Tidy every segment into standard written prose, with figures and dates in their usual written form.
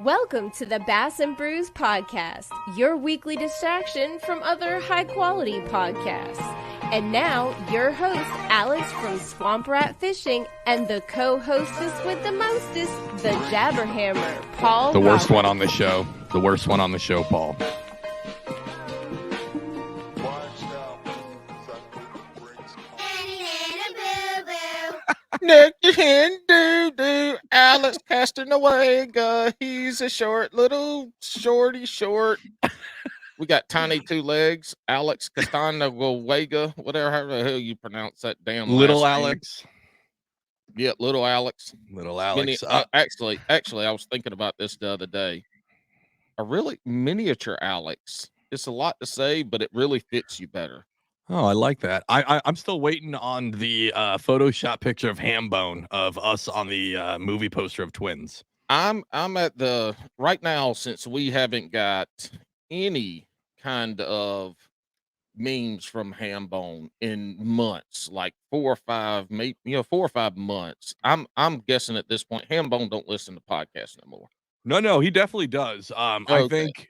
Welcome to the Bass and Brews podcast, your weekly distraction from other high-quality podcasts. And now, your host, Alex from Swamp Rat Fishing, and the co-hostess with the mostest, the Jabberhammer, Paul The worst Roberts. one on the show. The worst one on the show, Paul. Nick your hen doo Alex Castanaway. He's a short little short. We got tiny two legs. Alex Castanaway, whatever how the hell you pronounce that damn Little last name. Alex. Yeah, little Alex. Little Alex. Actually, I was thinking about this the other day. A really miniature Alex. It's a lot to say, but it really fits you better. Oh, I like that. I'm still waiting on the Photoshop picture of Hambone of us on the movie poster of Twins. I'm at the right now, since we haven't got any kind of memes from Hambone in months, like 4 or 5, maybe 4 or 5 months. I'm guessing at this point Hambone don't listen to podcasts no more. No, he definitely does. I think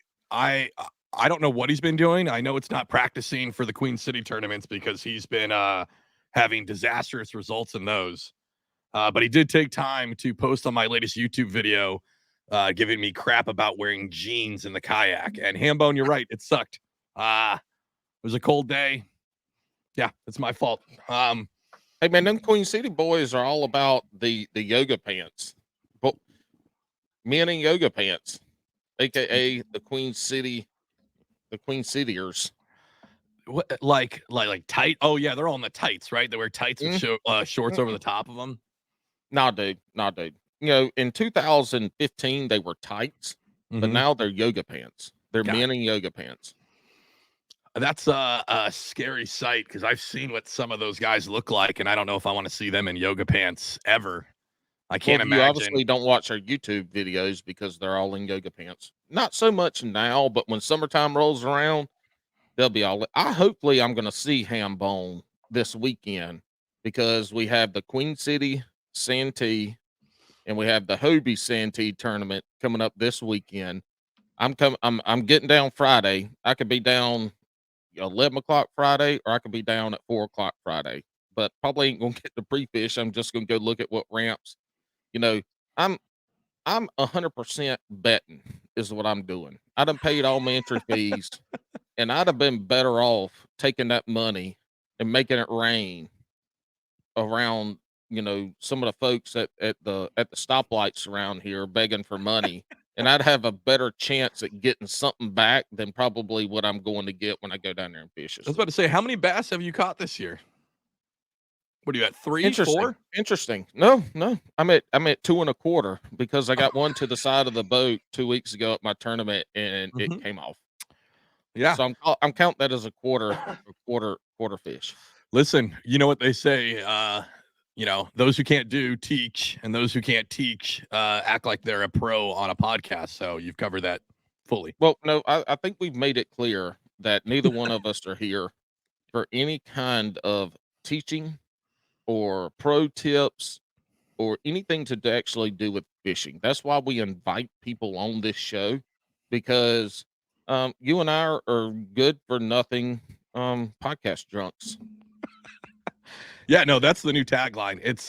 I don't know what he's been doing. I know it's not practicing for the Queen City tournaments because he's been having disastrous results in those. But he did take time to post on my latest YouTube video, giving me crap about wearing jeans in the kayak. And Hambone, you're right, it sucked. It was a cold day. Yeah, it's my fault. Hey man, them Queen City boys are all about the yoga pants, men in yoga pants, aka the Queen Cityers. What, like tight? Oh yeah, they're all in the tights, right? They wear tights with shorts over the top of them. Nah, dude. In 2015 they were tights, but now they're yoga pants. They're men in yoga pants. That's a scary sight because I've seen what some of those guys look like, and I don't know if I want to see them in yoga pants ever. I can't imagine. You obviously don't watch our YouTube videos because they're all in yoga pants. Not so much now, but when summertime rolls around, they'll be all. Hopefully I'm going to see Hambone this weekend because we have the Queen City Santee and we have the Hobie Santee tournament coming up this weekend. I'm getting down Friday. I could be down 11 o'clock Friday, or I could be down at 4 o'clock Friday, but probably ain't gonna get the pre-fish. I'm just gonna go look at what ramps. I'm 100% betting is what I'm doing. I done paid all my entry fees, and I'd have been better off taking that money and making it rain around, some of the folks at the stoplights around here begging for money. And I'd have a better chance at getting something back than probably what I'm going to get when I go down there and fish. I was about to say, how many bass have you caught this year? What are you at, 3, 4? Interesting. No. I'm at 2.25 because I got one to the side of the boat 2 weeks ago at my tournament and it came off. Yeah. So I'm counting that as a quarter fish. Listen, you know what they say, those who can't do teach, and those who can't teach act like they're a pro on a podcast. So you've covered that fully. Well, no, I think we've made it clear that neither one of us are here for any kind of teaching or pro tips or anything to actually do with fishing. That's why we invite people on this show, because you and I are good for nothing podcast drunks. Yeah, no, that's the new tagline. It's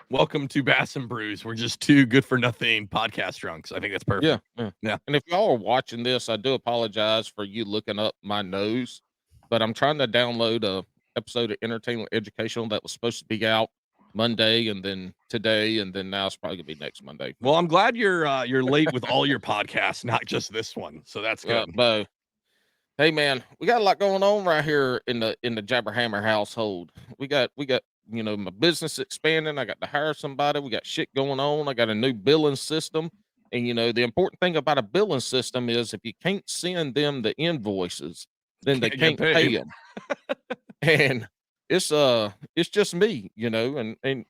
welcome to Bass and Brews. We're just two good for nothing podcast drunks. I think that's perfect. Yeah. And if y'all are watching this, I do apologize for you looking up my nose, but I'm trying to download a episode of Entertainment Educational that was supposed to be out Monday, and then today, and then now it's probably gonna be next Monday. Well, I'm glad you're late with all your podcasts, not just this one. So that's good. Bo. Hey man, we got a lot going on right here in the Jabberhammer household. We got my business expanding. I got to hire somebody. We got shit going on. I got a new billing system. And the important thing about a billing system is if you can't send them the invoices, then they can't pay them. And it's just me, and I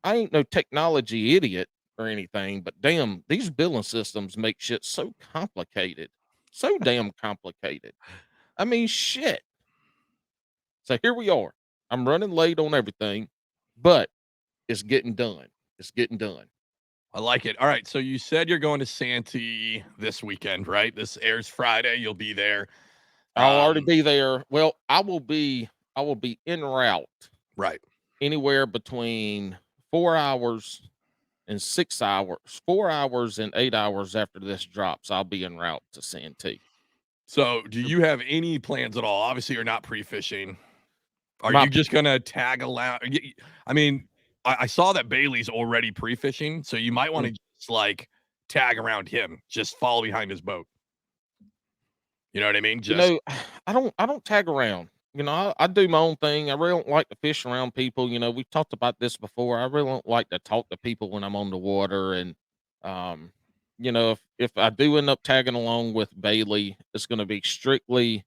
ain't no technology idiot or anything, but damn, these billing systems make shit so complicated. So damn complicated. I mean, shit. So here we are. I'm running late on everything, but it's getting done. I like it. All right, so you said you're going to Santee this weekend, right? This airs Friday. You'll be there. I'll already be there. Well, I will be en route Right. anywhere between 4 hours and 6 hours, 4 hours and 8 hours after this drops. I'll be en route to Santee. So, do you have any plans at all? Obviously, you're not pre-fishing. Are My- you just gonna tag along? I mean, I saw that Bailey's already pre-fishing, so you might want to just like tag around him, just follow behind his boat. You know what I mean? You know, I don't tag around. You know, I do my own thing. I really don't like to fish around people. You know, we've talked about this before. I really don't like to talk to people when I'm on the water. And, you know, if I do end up tagging along with Bailey, it's going to be strictly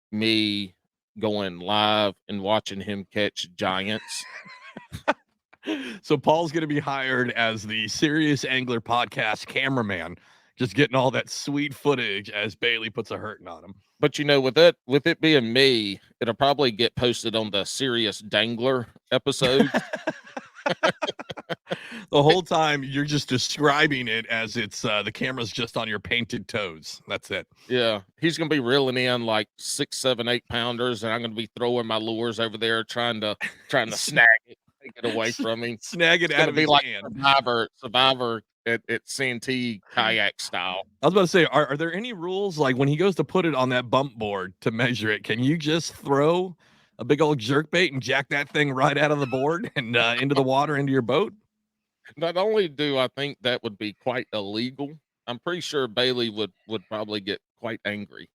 me going live and watching him catch giants. So Paul's going to be hired as the Serious Angler Podcast cameraman, just getting all that sweet footage as Bailey puts a hurting on him. But you know, with it being me, it'll probably get posted on the Serious Dangler episode. The whole time you're just describing it as it's the camera's just on your painted toes. That's it. Yeah, he's gonna be reeling in like 6, 7, 8 pounders, and I'm gonna be throwing my lures over there, trying to snag it, take it away from him. Snag it It's out gonna of be his like hand. Survivor at Santee kayak style. I was about to say, are there any rules like when he goes to put it on that bump board to measure it? Can you just throw a big old jerk bait and jack that thing right out of the board and into the water into your boat? Not only do I think that would be quite illegal, I'm pretty sure Bailey would probably get quite angry.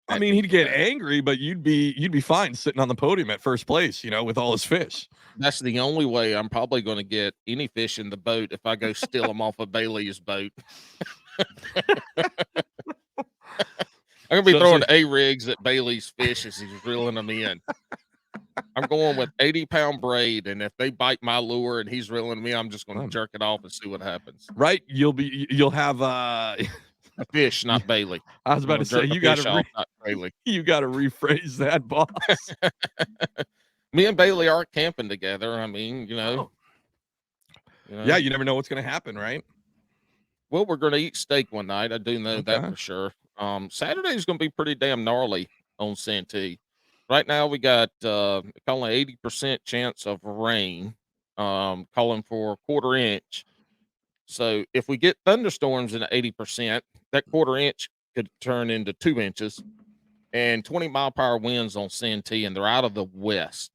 I mean, he'd get angry, but you'd be fine sitting on the podium at first place, you know, with all his fish. That's the only way I'm probably going to get any fish in the boat if I go steal them off of Bailey's boat. I'm gonna be throwing A-rigs at Bailey's fish as he's reeling them in. I'm going with 80-pound braid, and if they bite my lure and he's reeling me, I'm just going to jerk it off and see what happens. Right? You'll have a fish, not Bailey. I was about to say you got to not Bailey. You got to rephrase that, boss. Me and Bailey are camping together. I mean, you know. Yeah, you never know what's going to happen, right? Well, we're going to eat steak one night. I do know that for sure. Saturday is going to be pretty damn gnarly on Santee. Right now, we got calling 80% chance of rain, calling for a 1/4 inch. So if we get thunderstorms in 80%, that 1/4 inch could turn into 2 inches, and 20-mile-per-hour winds on Santee, and they're out of the west.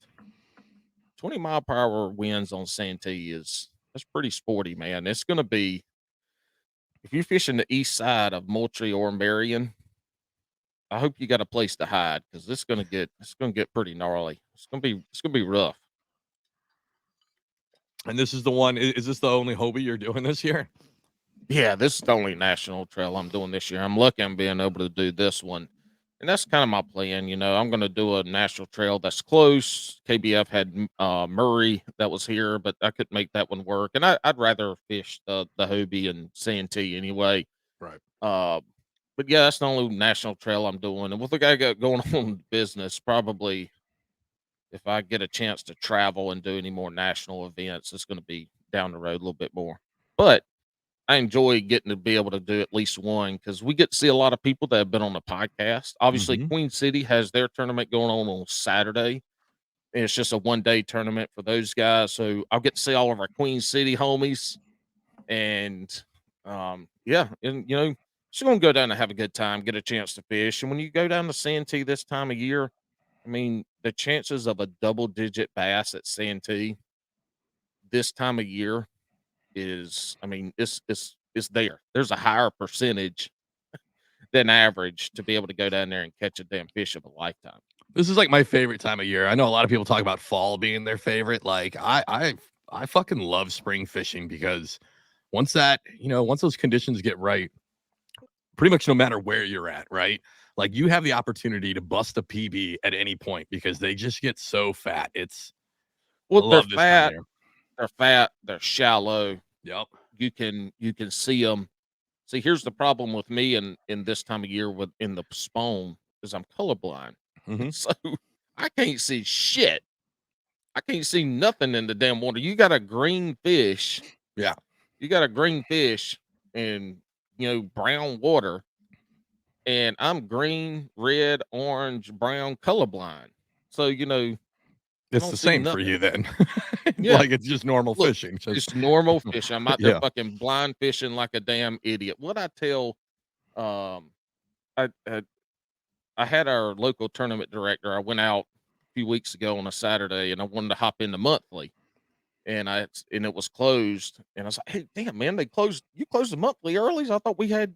20-mile-per-hour winds on Santee that's pretty sporty, man. It's going to be, if you're fishing the east side of Moultrie or Marion, I hope you got a place to hide, because it's gonna get pretty gnarly. It's gonna be rough. And this is the one. Is this the only Hobie you're doing this year? Yeah, this is the only national trail I'm doing this year. I'm lucky I'm being able to do this one, and that's kind of my plan. You know, I'm gonna do a national trail that's close. KBF had Murray that was here, but I couldn't make that one work, and I'd rather fish the Hobie and Santee anyway. Right. But yeah, that's the only national trail I'm doing. And with the guy got going on business, probably if I get a chance to travel and do any more national events, it's going to be down the road a little bit more. But I enjoy getting to be able to do at least one, because we get to see a lot of people that have been on the podcast. Obviously, Queen City has their tournament going on Saturday. And it's just a 1-day tournament for those guys. So I'll get to see all of our Queen City homies. And yeah, and you know, just going to go down and have a good time, get a chance to fish. And when you go down to Santee this time of year, I mean, the chances of a double-digit bass at Santee this time of year is, I mean, it's there. There's a higher percentage than average to be able to go down there and catch a damn fish of a lifetime. This is like my favorite time of year. I know a lot of people talk about fall being their favorite. Like I fucking love spring fishing, because once those conditions get right, pretty much no matter where you're at, right? Like you have the opportunity to bust a PB at any point, because they just get so fat. They're fat. They're fat. They're shallow. Yep. You can see them. See, here's the problem with me in this time of year in the spawn is I'm colorblind. So I can't see shit. I can't see nothing in the damn water. You got a green fish. Yeah. you got a green fish and brown water, and I'm green, red, orange, brown, colorblind. So I It's don't the see same for nothing. you then. Yeah, Like it's just normal look, fishing. it's normal fishing. I'm out there Yeah. fucking blind fishing like a damn idiot. What I tell, um, I, I I had our local tournament director. I went out a few weeks ago on a Saturday, and I wanted to hop into monthly, and it was closed. And I was like, "Hey, damn man, they closed. You closed the monthly early. So I thought we had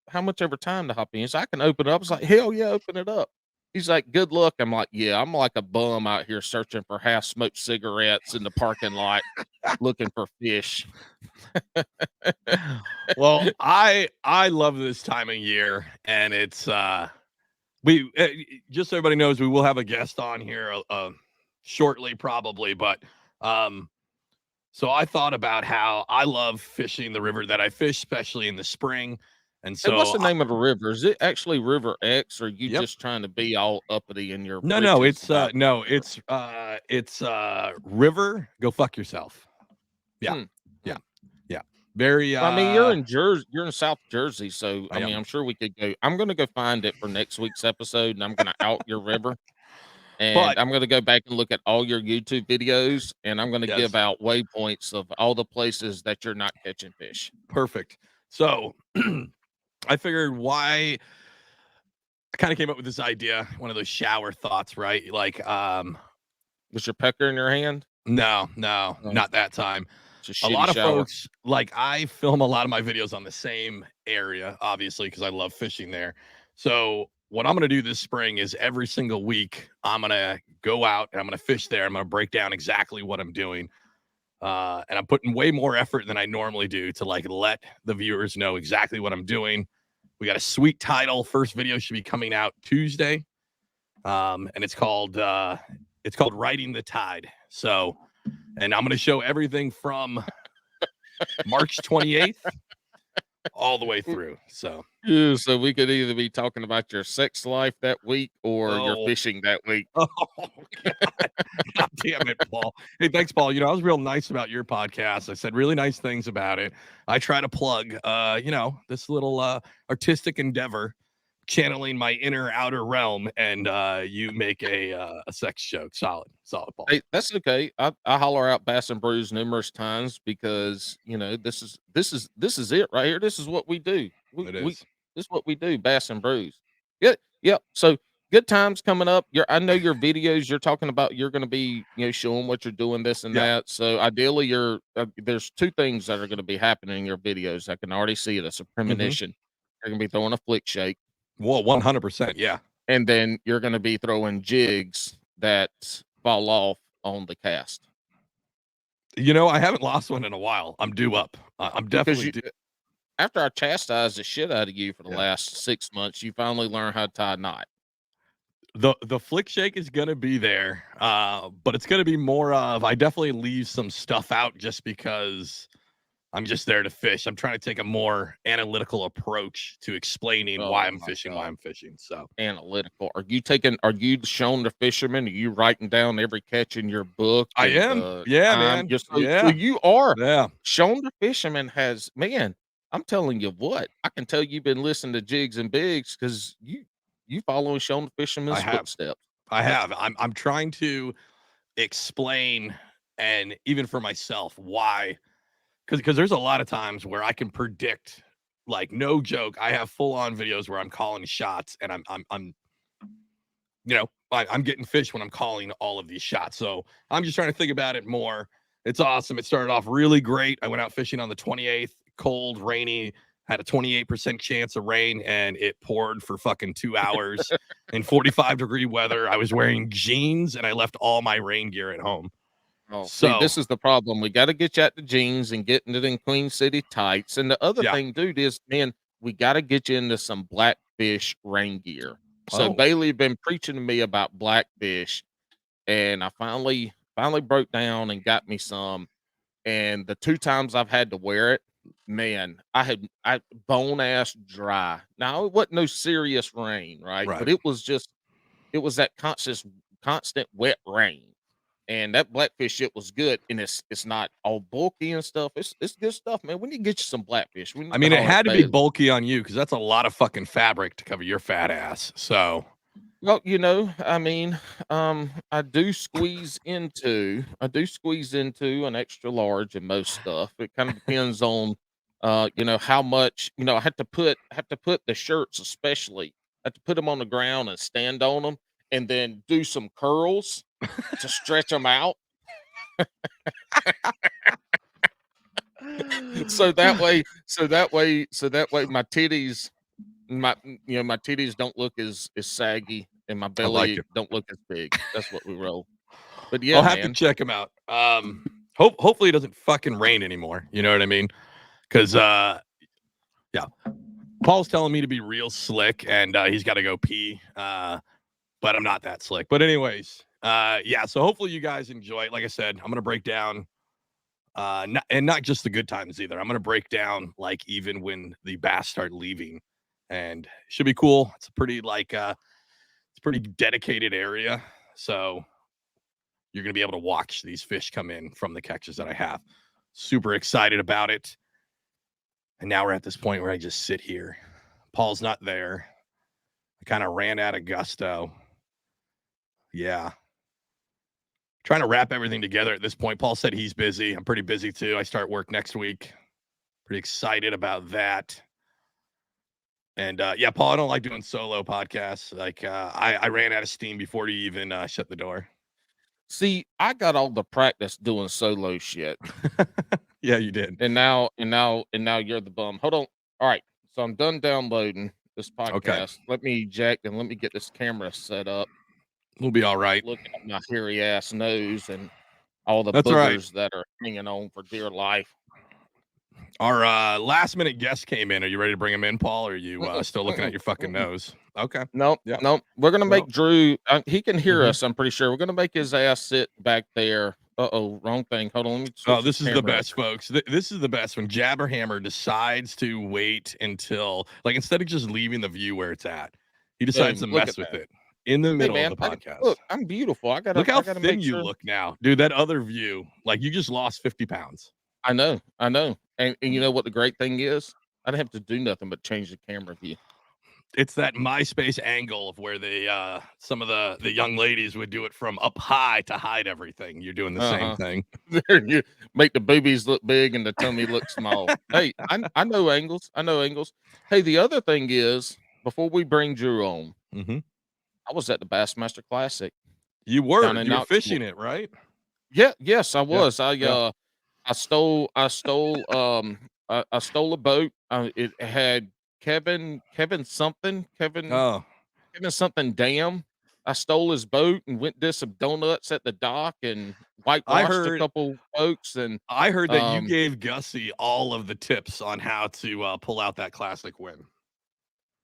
how much ever time to hop in. So I can open it up." I was like, "Hell yeah, open it up." He's like, "Good luck." I'm like, "Yeah, I'm like a bum out here searching for half smoked cigarettes in the parking lot, looking for fish." Well, I love this time of year, and it's we just so everybody knows, we will have a guest on here shortly, probably, but um so I thought about how I love fishing the river that I fish, especially in the spring. And Hey, what's so the name of the river? Is it actually River X, or are you yep. just trying to be all uppity in your No, britches about no, river? it's river, go fuck yourself. Yeah. Hmm. Yeah. Yeah. Very Well, I mean, you're in Jersey, you're in South Jersey, so I I mean, am. I'm sure we could go. I'm going to go find it for next week's episode, and I'm going to out your river, and But I'm going to go back and look at all your YouTube videos, and I'm going to give yes, out waypoints of all the places that you're not catching fish. perfect. So I figured why I kind of came up with this idea, one of those shower thoughts, right? Like, Was your pecker in your hand? no, No, not that time. it's a A shitty lot of shower. folks, like, I film a lot of my videos on the same area, obviously, because I love fishing there. So what I'm gonna do this spring is every single week, I'm gonna go out and I'm gonna fish there. I'm gonna break down exactly what I'm doing. And I'm putting way more effort than I normally do to like let the viewers know exactly what I'm doing. We got a sweet title. First video should be coming out Tuesday. And it's called Riding the Tide. So, and I'm gonna show everything from March 28th all the way through. So, Yeah, so we could either be talking about your sex life that week or your oh, fishing that week. oh God. God damn it, Paul. Hey, thanks, Paul. I was real nice about your podcast. I said really nice things about it. I try to plug this little artistic endeavor, channeling my inner outer realm, and you make a sex joke. Solid, Paul. Hey, that's okay. I holler out Bass and Brews numerous times because this is it right here. This is what we do. It We is. this is what we do. Bass and Brews. Good. Yep. So good times coming up. I know your videos. You're talking about. You're going to be showing what you're doing, this and Yeah. that. So ideally, there's two things that are going to be happening in your videos. I can already see it. It's a Mm-hmm. premonition. You're going to be throwing a flick shake, Well, 100%. Yeah. and then you're going to be throwing jigs that fall off on the cast. I haven't lost one in a while. I'm due up. I'm Because definitely due. after I chastised the shit out of you for the Yeah. last 6 months, you finally learn how to tie a knot. The flick shake is gonna be there, but it's gonna be more of I definitely leave some stuff out just because I'm just there to fish. I'm trying to take a more analytical approach to explaining why Oh I'm my fishing, god, So analytical. Are you showing the fisherman? Are you writing down every catch in your book I and am. the Yeah, time? man. Just so Yeah. you are Yeah. showing the fisherman has man. I'm telling you what, I can tell you've been listening to Jigs and Bigs because you following Showing the I Fisherman's have. footsteps. I'm trying to explain, and even for myself, why, because there's a lot of times where I can predict, like, no joke. I have full on videos where I'm calling shots, and I'm I'm getting fish when I'm calling all of these shots. So I'm just trying to think about it more. It's awesome. It started off really great. I went out fishing on the 28th, cold, rainy, had a 28% chance of rain, and it poured for fucking 2 hours in 45-degree weather. I was wearing jeans and I left all my rain gear at home. Oh, see, So this is the problem. We got to get you out the jeans and getting it in Queen City tights. And the other yeah. thing, dude, is man, we got to get you into some blackfish rain gear. So Oh, Bailey been preaching to me about blackfish, and I finally broke down and got me some. And the two times I've had to wear it, man, I bone ass dry. Now it wasn't no serious rain, right? right. But it was that constant wet rain. And that blackfish shit was good, and it's not all bulky and stuff. It's good stuff, man. We need to get you some blackfish. We I need to mean, it holler at had to be Bailey. bulky on you because that's a lot of fucking fabric to cover your fat ass. So, Well, I mean, I do squeeze into an extra large in most stuff. It kind of depends on, how much. I have to put the shirts especially. I have to put them on the ground and stand on them, and then do some curls to stretch them out. So that way my titties my titties don't look as saggy, and my I like belly it. don't look as big. That's what we roll. But I'll yeah, have to man. check him out. Hopefully it doesn't fucking rain anymore. You know what I mean? Because yeah, Paul's telling me to be real slick, and he's got to go pee. But I'm not that slick. But anyways, yeah. So hopefully you guys enjoy it. Like I said, I'm gonna break down, not just the good times either. I'm gonna break down like even when the bass start leaving, and it should be cool. It's a pretty it's a pretty dedicated area, so you're gonna be able to watch these fish come in from the catches that I have. Super excited about it. And now we're at this point where I just sit here. Paul's not there. I kind of ran out of gusto. Yeah. Trying to wrap everything together at this point. Paul said he's busy. I'm pretty busy too. I start work next week. Pretty excited about that. And yeah, Paul, I don't like doing solo podcasts. Like I ran out of steam before you even shut the door. See, I got all the practice doing solo shit. Yeah, you did. And now you're the bum. Hold on. All right. So I'm done downloading this podcast. Okay. Let me eject and let me get this camera set up. We'll be all right. Look at my hairy ass nose and all the That's right. boogers that are hanging on for dear life. Our last minute guest came in. Are you ready to bring him in, Paul? Or are you still looking at your fucking nose? Okay. Nope. Yeah. Nope. We're gonna make Drew. He can hear Mhm. us. I'm pretty sure. We're gonna make his ass sit back there. Wrong thing. Hold on. Let me Oh, this is the best, folks. This is the best when Jabberhammer decides to wait until, like, instead of just leaving the view where it's at, he decides to mess with it in the middle of the podcast. Look, I'm beautiful. Look how thin you look now, dude. That other view, like you just lost 50 pounds. I know. And you know what the great thing is? I didn't have to do nothing but change the camera view. It's that MySpace angle of where they some of the young ladies would do it from up high to hide everything. You're doing the same thing. You make the boobies look big and the tummy look small. Hey, I know angles. Hey, the other thing is, before we bring Drew on, I was at the Bassmaster Classic. You were fishing it, right? Yeah, yes, I was. Yeah. I stole a boat. It had Kevin something Dam. I stole his boat and went did some donuts at the dock and whitewashed a couple folks. And I heard that you gave Gussie all of the tips on how to pull out that classic win.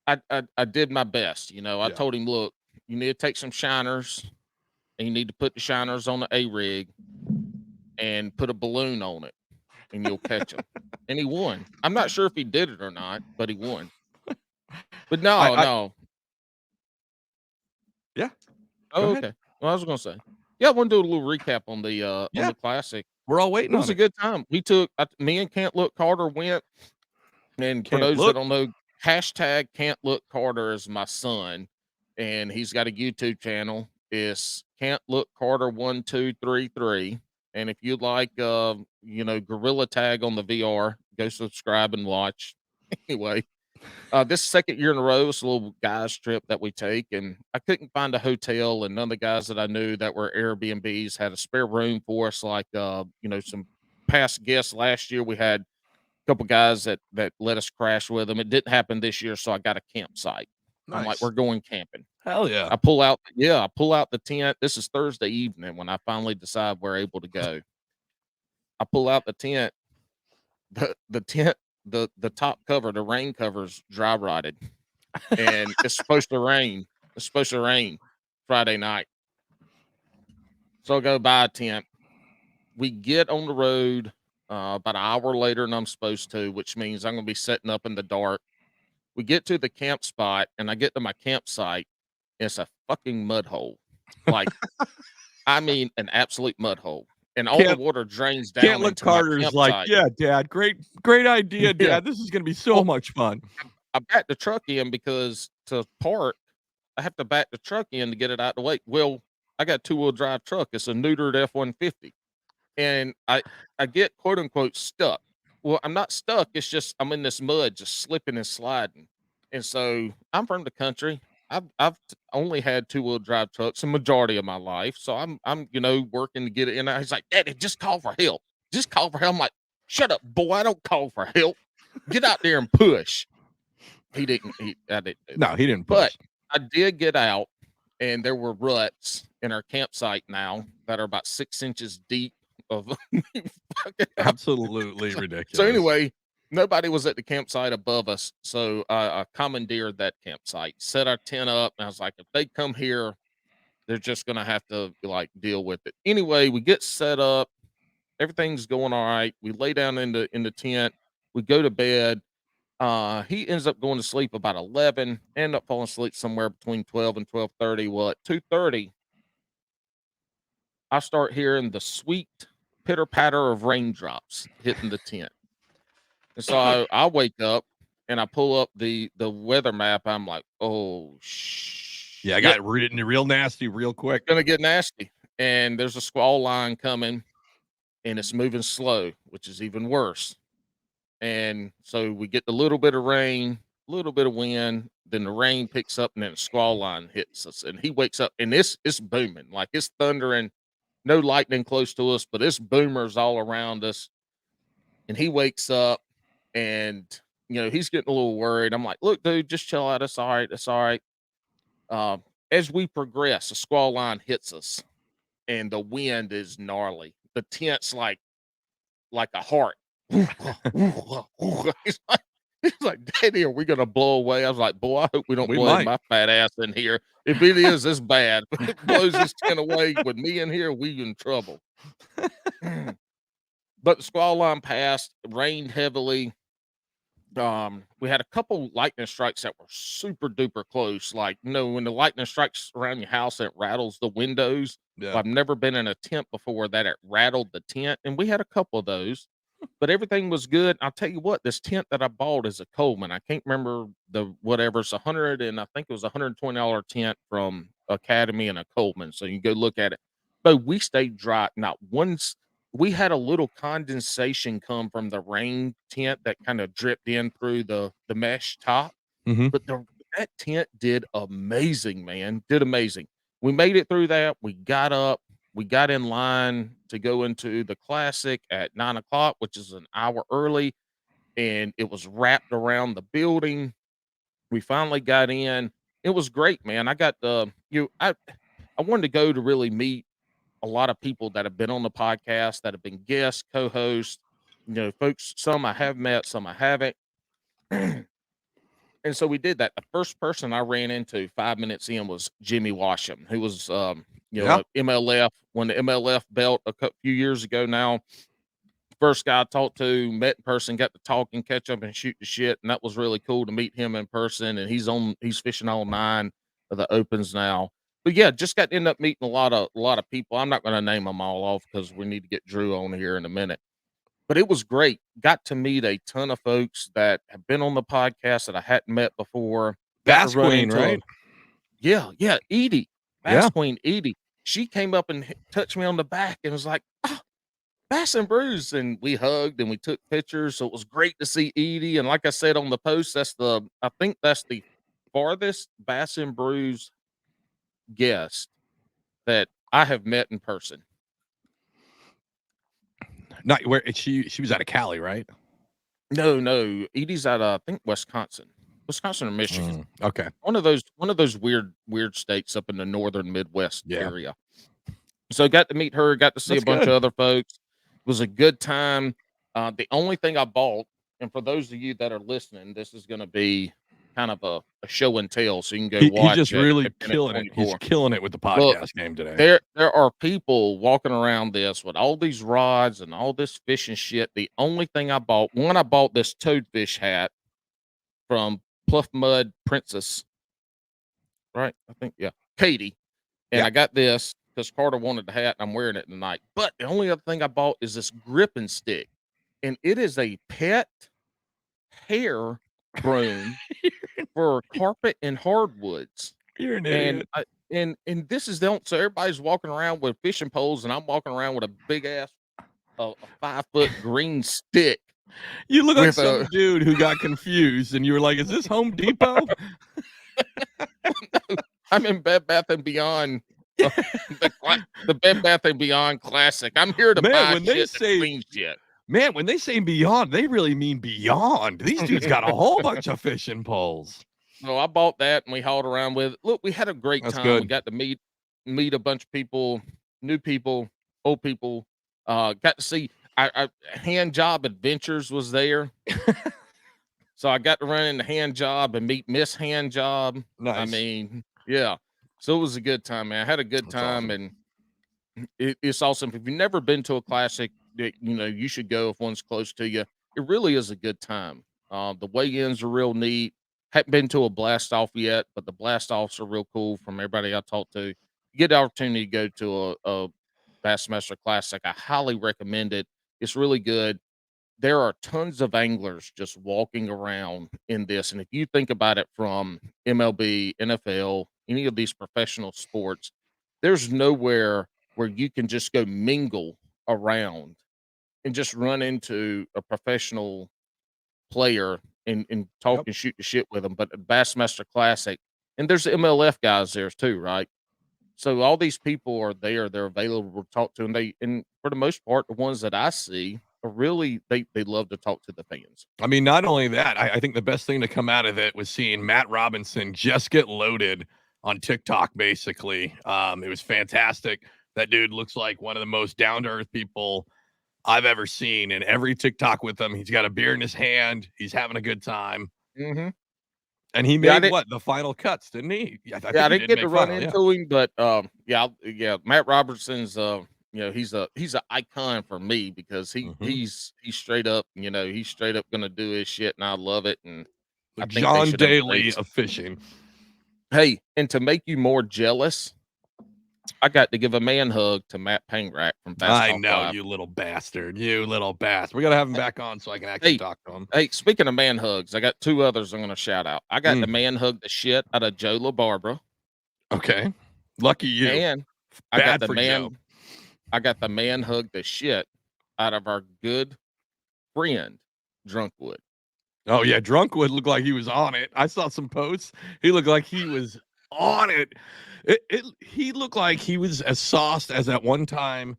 I did my best. I told him, look, you need to take some shiners and you need to put the shiners on the A-rig and put a balloon on it and you'll catch him. And he won. I'm not sure if he did it or not, but he won. But no. Yeah. Oh, okay. Well, I was gonna say, yeah, I want to do a little recap on the classic. We're all waiting. It was a good time. We took me and Can't Look Carter went, and for those that don't know, hashtag Can't Look Carter is my son, and he's got a YouTube channel. It's Can't Look Carter 1233. And if you'd like, Gorilla Tag on the VR, go subscribe and watch. Anyway. This second year in a row, it's a little guys trip that we take, and I couldn't find a hotel, and none of the guys that I knew that were Airbnbs had a spare room for us. Like, some past guests last year, we had a couple guys that let us crash with them. It didn't happen this year, so I got a campsite. Nice. I'm like, we're going camping. Hell yeah! I pull out the tent. This is Thursday evening when I finally decide we're able to go. I pull out the tent. The tent. The top cover, the rain cover's dry rotted, and it's supposed to rain. It's supposed to rain Friday night. So I go buy a tent. We get on the road about an hour later than I'm supposed to, which means I'm going to be setting up in the dark. We get to the camp spot, and I get to my campsite. It's a fucking mud hole. Like I mean, an absolute mud hole. And all the water drains down Can't look into my Carter's like, campsite. yeah, Dad, great idea, Yeah. Dad. This is gonna be so much fun. I backed the truck in because to park, I have to back the truck in to get it out the way. Well, I got 2-wheel drive truck. It's a neutered F-150. And I get quote unquote stuck. Well, I'm not stuck. It's just I'm in this mud, just slipping and sliding. And so I'm from the country. I've only had 2-wheel drive trucks a majority of my life. So I'm working to get it in. He's like, Daddy, just call for help. Just call for help. I'm like, shut up, boy. I don't call for help. Get out there and push. I didn't do that. He didn't push. But I did get out, and there were ruts in our campsite now that are about 6 inches deep of absolutely ridiculous. So anyway, nobody was at the campsite above us, so I commandeered that campsite, set our tent up, and I was like, if they come here, they're just gonna have to like deal with it. Anyway, we get set up, everything's going all right. We lay down in the tent, we go to bed. He ends up going to sleep about 11, end up falling asleep somewhere between 12 and 12:30. Well, at 2:30, I start hearing the sweet pitter patter of raindrops hitting the tent. And so I wake up and I pull up the weather map. I'm like, oh, yeah, I got real nasty real quick. Gonna get nasty. And there's a squall line coming and it's moving slow, which is even worse. And so we get a little bit of rain, a little bit of wind, then the rain picks up and then a squall line hits us. And he wakes up and it's booming, like it's thundering, no lightning close to us, but it's boomers all around us. And he wakes up and he's getting a little worried. I'm like, look, dude, just chill out. It's all right. It's all right. As we progress, a squall line hits us and the wind is gnarly. The tent's like a heart. He's like, Daddy, are we gonna blow away? I was like, boy, I hope we don't blow my fat ass in here. If it is, it's bad. If it blows this tent away with me in here, we in trouble. But the squall line passed, rained heavily. We had a couple lightning strikes that were super duper close. Like, when the lightning strikes around your house, it rattles the windows. Yeah. Well, I've never been in a tent before that it rattled the tent, and we had a couple of those. But everything was good. I'll tell you what, this tent that I bought is a Coleman. I can't remember it's I think it was $120 tent from Academy and a Coleman. So you can go look at it. But we stayed dry. Not once. We had a little condensation come from the rain tent that kind of dripped in through the mesh top. Mm-hmm. But that tent did amazing, man. Did amazing. We made it through that. We got up. We got in line to go into the Classic at 9:00, which is an hour early, and it was wrapped around the building. We finally got in. It was great, man. I got I wanted to go to really meet a lot of people that have been on the podcast, that have been guests, co-hosts, folks. Some I have met, some I haven't. And so we did that. The first person I ran into 5 minutes in was Jimmy Washam, who was MLF, won the MLF belt a few years ago now. First guy I talked to, met in person, got to talk and catch up and shoot the shit. And that was really cool to meet him in person. And he's fishing all 9 of the opens now. But yeah, just got to end up meeting a lot of people. I'm not going to name them all off because we need to get Drew on here in a minute. But it was great. Got to meet a ton of folks that have been on the podcast that I hadn't met before. Bass Queen, right? Yeah, Edie. Bass Queen Edie. She came up and touched me on the back and was like, oh, Bass and Brews. And we hugged and we took pictures. So it was great to see Edie. And like I said on the post, I think that's the farthest Bass and Brews guest that I have met in person. Not where she was out of Cali, right? No. Edie's out of, I think, Wisconsin or Michigan. Okay. One of those weird states up in the northern Midwest area. So got to meet her, got to see a bunch of other folks. It was a good time. The only thing I bought, and for those of you that are listening, this is going to be kind of a show and tell, so you can go watch. He's just really killing it. He's killing it with the podcast game today. There are people walking around this with all these rods and all this fishing shit. The only thing I bought this toadfish hat from Pluff Mud Princess, right? I think, Katie. And I got this because Carter wanted the hat and I'm wearing it tonight. But the only other thing I bought is this gripping stick, and it is a pet hair broom for carpet and hardwoods. You're an idiot. And this is the so everybody's walking around with fishing poles, and I'm walking around with a big ass a 5-foot green stick. You look like some dude who got confused, and you were like, "Is this Home Depot?" No, I'm in Bed Bath and Beyond, the Bed Bath and Beyond Classic. I'm here to buy when they shit say clean shit. Man, when they say beyond, they really mean beyond. These dudes got a whole bunch of fishing poles. So I bought that, and we hauled around with it. Look, we had a great time. Good. We got to meet a bunch of people, new people, old people. Got to see I Hand Job Adventures was there. So I got to run in the Hand Job and meet Miss Hand Job. Nice. I mean, yeah. So it was a good time, man. I had a good time, awesome. And it's awesome. If you've never been to a classic, you should go if one's close to you. It really is a good time. The weigh-ins are real neat. Haven't been to a blast off yet, but the blast offs are real cool from everybody I talked to. You get the opportunity to go to a Bassmaster Classic. I highly recommend it. It's really good. There are tons of anglers just walking around in this. And if you think about it from MLB, NFL, any of these professional sports, there's nowhere where you can just go mingle around and just run into a professional player and talk and shoot the shit with them. But at Bassmaster Classic, and there's the MLF guys there too, right? So all these people are there, they're available to talk to, and for the most part, the ones that I see are really they love to talk to the fans. I mean, not only that, I think the best thing to come out of it was seeing Matt Robinson just get loaded on TikTok, basically. It was fantastic. That dude looks like one of the most down-to-earth people I've ever seen. And every TikTok with him, he's got a beer in his hand. He's having a good time. Mm-hmm. And he made the final cuts, didn't he? I didn't get to run into him, but yeah. Matt Robertson's he's an icon for me because he's straight up, he's straight up gonna do his shit, and I love it. And the John Daly of fishing. Hey, and to make you more jealous, I got to give a man hug to Matt Pangrack from Bass I Talk know, Live. you little bastard. We gotta have him back on so I can actually talk to him. Hey, speaking of man hugs, I got two others I'm gonna shout out. I got the man hug the shit out of Joe LaBarbera. Okay. Lucky you. And I got the man hug the shit out of our good friend Drunkwood. Oh yeah, Drunkwood looked like he was on it. I saw some posts. He looked like he was on it. He looked like he was as sauced as that one time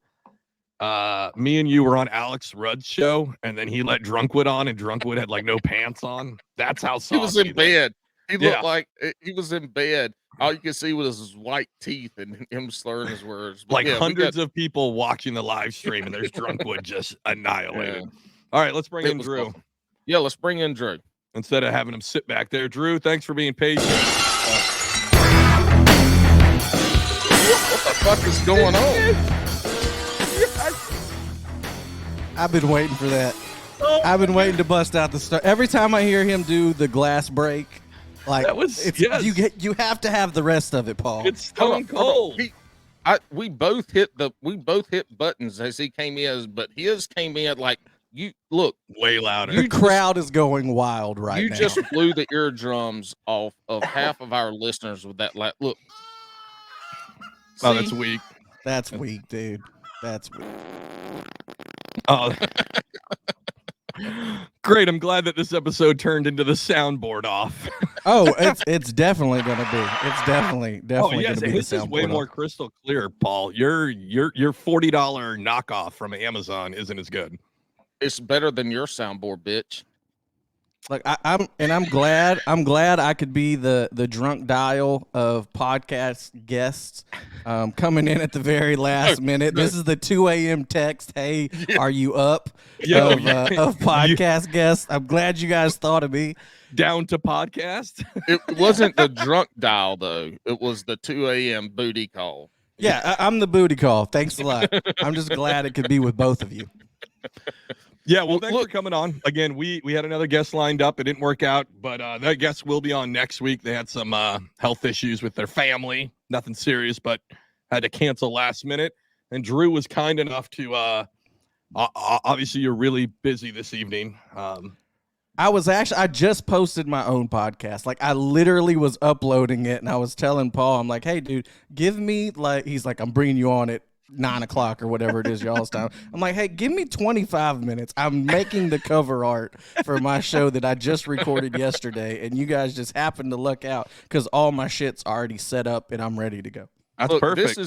me and you were on Alex Rudd's show, and then he let Drunkwood on, and Drunkwood had like no pants on. That's how saucy he was in bed. He looked like he was in bed. All you could see was his white teeth and him slurring his words. But hundreds of people watching the live stream, and there's Drunkwood just annihilated. All right, let's bring in Drew. Awesome. Yeah, let's bring in Drew. Instead of having him sit back there. Drew, thanks for being patient. What the fuck is going on? I've been waiting for that. I've been waiting to bust out the start. Every time I hear him do the glass break, like you have to have the rest of it, Paul. It's stone cold. We both hit buttons as he came in, but his came in like you look way louder. The crowd is going wild right now. You just blew the eardrums off of half of our listeners with that look. Oh, that's weak. That's weak, dude. That's weak. Oh, great! I'm glad that this episode turned into the soundboard off. Oh, it's definitely gonna be. It's definitely gonna be. This is way more crystal clear, Paul. Your $40 knockoff from Amazon isn't as good. It's better than your soundboard, bitch. Like I'm glad I could be the drunk dial of podcast guests coming in at the very last minute. This is the 2 a.m. text. Hey, are you up? Of podcast guests. I'm glad you guys thought of me. Down to podcast. It wasn't the drunk dial though. It was the 2 a.m. booty call. Yeah, I'm the booty call. Thanks a lot. I'm just glad it could be with both of you. Yeah, well, thanks for coming on. Again, we had another guest lined up. It didn't work out, but that guest will be on next week. They had some health issues with their family. Nothing serious, but had to cancel last minute. And Drew was kind enough to obviously you're really busy this evening. I just posted my own podcast. Like I literally was uploading it and I was telling Paul, I'm like, hey dude, give me he's like, I'm bringing you on at 9 o'clock or whatever it is y'all's time. I'm like, hey, give me 25 minutes. I'm making the cover art for my show that I just recorded yesterday. And you guys just happen to luck out because all my shit's already set up and I'm ready to go. That's perfect.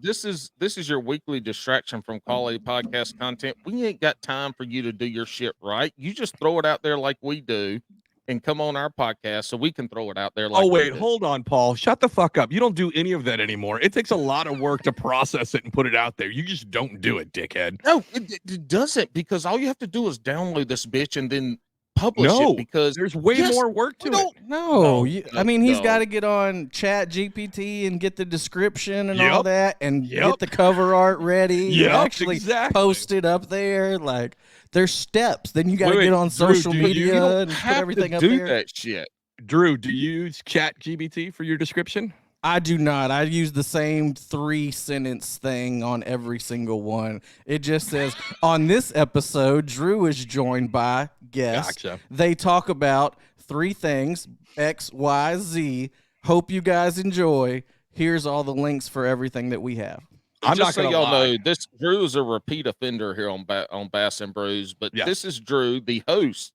This is your weekly distraction from quality podcast content. We ain't got time for you to do your shit right. You just throw it out there like we do and come on our podcast so we can throw it out there like wait, hold on, Paul. Shut the fuck up. You don't do any of that anymore. It takes a lot of work to process it and put it out there. You just don't do it, dickhead. No, it doesn't, because all you have to do is download this bitch and then publish it, because there's way more work to it. I mean, he's got to get on Chat GPT and get the description and all that and get the cover art ready and actually post it up there. Like, there's steps. Then you got to get on social media and put everything up there. Do that shit. Drew, do you use Chat GPT for your description? I do not. I use the same 3-sentence thing on every single one. It just says, on this episode, Drew is joined by guests. Gotcha. They talk about 3 things, X, Y, Z. Hope you guys enjoy. Here's all the links for everything that we have. I'm just so y'all know, this Drew is a repeat offender here on Bass and Brews, but this is Drew, the host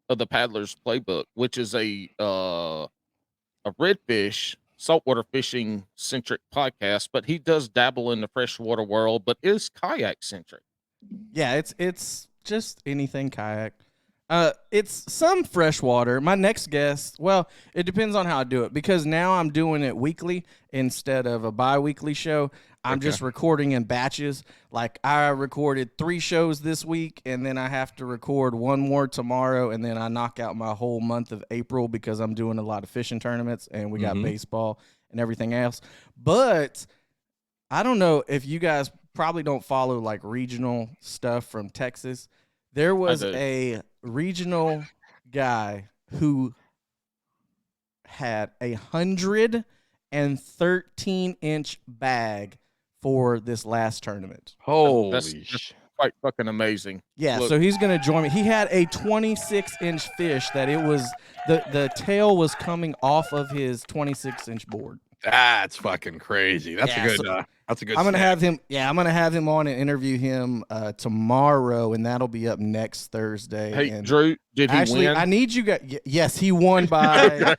of the Paddlers Playbook, which is a redfish saltwater fishing centric podcast, but he does dabble in the freshwater world, but is kayak centric. Yeah, it's just anything kayak. It's some freshwater. My next guest, well, it depends on how I do it, because now I'm doing it weekly instead of a bi-weekly show. I'm just recording in batches. Like, I recorded 3 shows this week, and then I have to record 1 more tomorrow, and then I knock out my whole month of April because I'm doing a lot of fishing tournaments, and we got baseball and everything else. But I don't know if you guys probably don't follow, like, regional stuff from Texas. There was a regional guy who had a 113-inch bag for this last tournament. Holy that's quite fucking amazing. Yeah, Look. so he's going to join me. He had a 26-inch fish that it was the tail was coming off of his 26-inch board. That's fucking crazy. That's a good that's a good I'm going to have him on and interview him tomorrow, and that'll be up next Thursday. Hey, and Drew, did he win? I need you guys. Yes, he won by.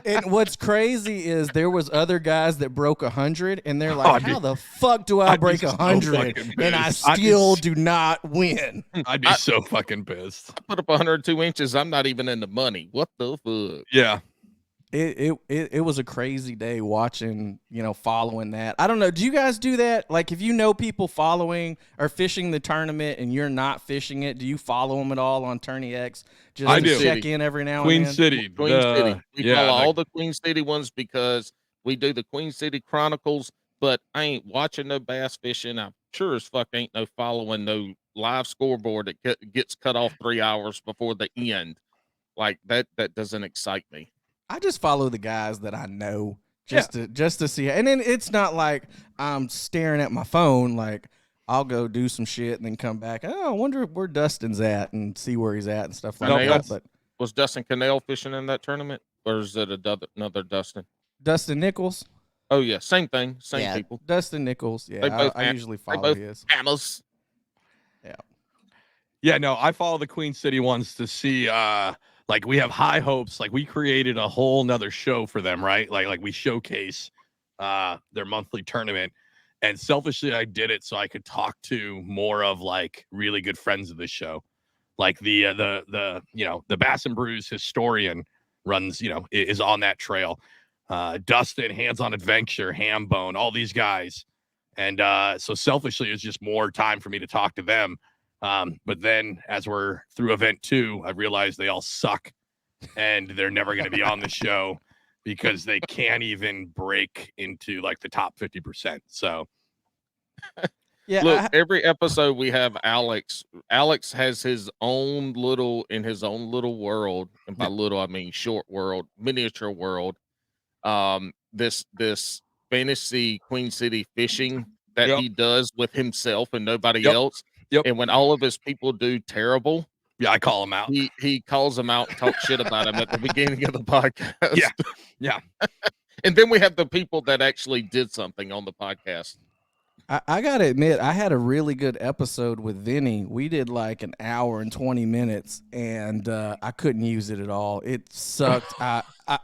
And what's crazy is there was other guys that broke 100, and they're like, "How the fuck do I break 100 and I still do not win?" I'd be so fucking pissed. Put up 102 inches. I'm not even in the money. What the fuck? Yeah. It was a crazy day watching, following that. I don't know. Do you guys do that? Like, if you know people following or fishing the tournament and you're not fishing it, do you follow them at all on Tourney X? Just to check in every now and then? Queen City. We follow all the Queen City ones because we do the Queen City Chronicles, but I ain't watching no bass fishing. I'm sure as fuck ain't no following no live scoreboard that gets cut off 3 hours before the end. Like, that doesn't excite me. I just follow the guys that I know just to see. And then it's not like I'm staring at my phone. Like, I'll go do some shit and then come back. Oh, I wonder where Dustin's at and see where he's at and stuff like that. But was Dustin Cannell fishing in that tournament, or is it another Dustin? Dustin Nichols. Oh yeah, same thing, same people. Dustin Nichols. Yeah, I usually follow his. Hammers. Yeah, no, I follow the Queen City ones to see. Like, we have high hopes. Like, we created a whole nother show for them, right? Like we showcase their monthly tournament. And selfishly, I did it so I could talk to more of, like, really good friends of the show. Like the Bass and Brews historian runs, is on that trail. Dustin, Hands on Adventure, Hambone, all these guys. And so selfishly, it's just more time for me to talk to them. But then as we're through event 2, I realized they all suck and they're never going to be on the show because they can't even break into, like, the top 50%. So yeah, look, every episode we have Alex. Alex has his own little world. And by little, I mean short world, miniature world. This fantasy Queen City fishing that Yep. he does with himself and nobody Yep. else. Yep. And when all of his people do terrible, Yeah, I call him out. he calls them out and talks shit about him at the beginning of the podcast. Yeah. Yeah. And then we have the people that actually did something on the podcast. I gotta admit, I had a really good episode with Vinny. We did like an hour and 20 minutes, and I couldn't use it at all. It sucked.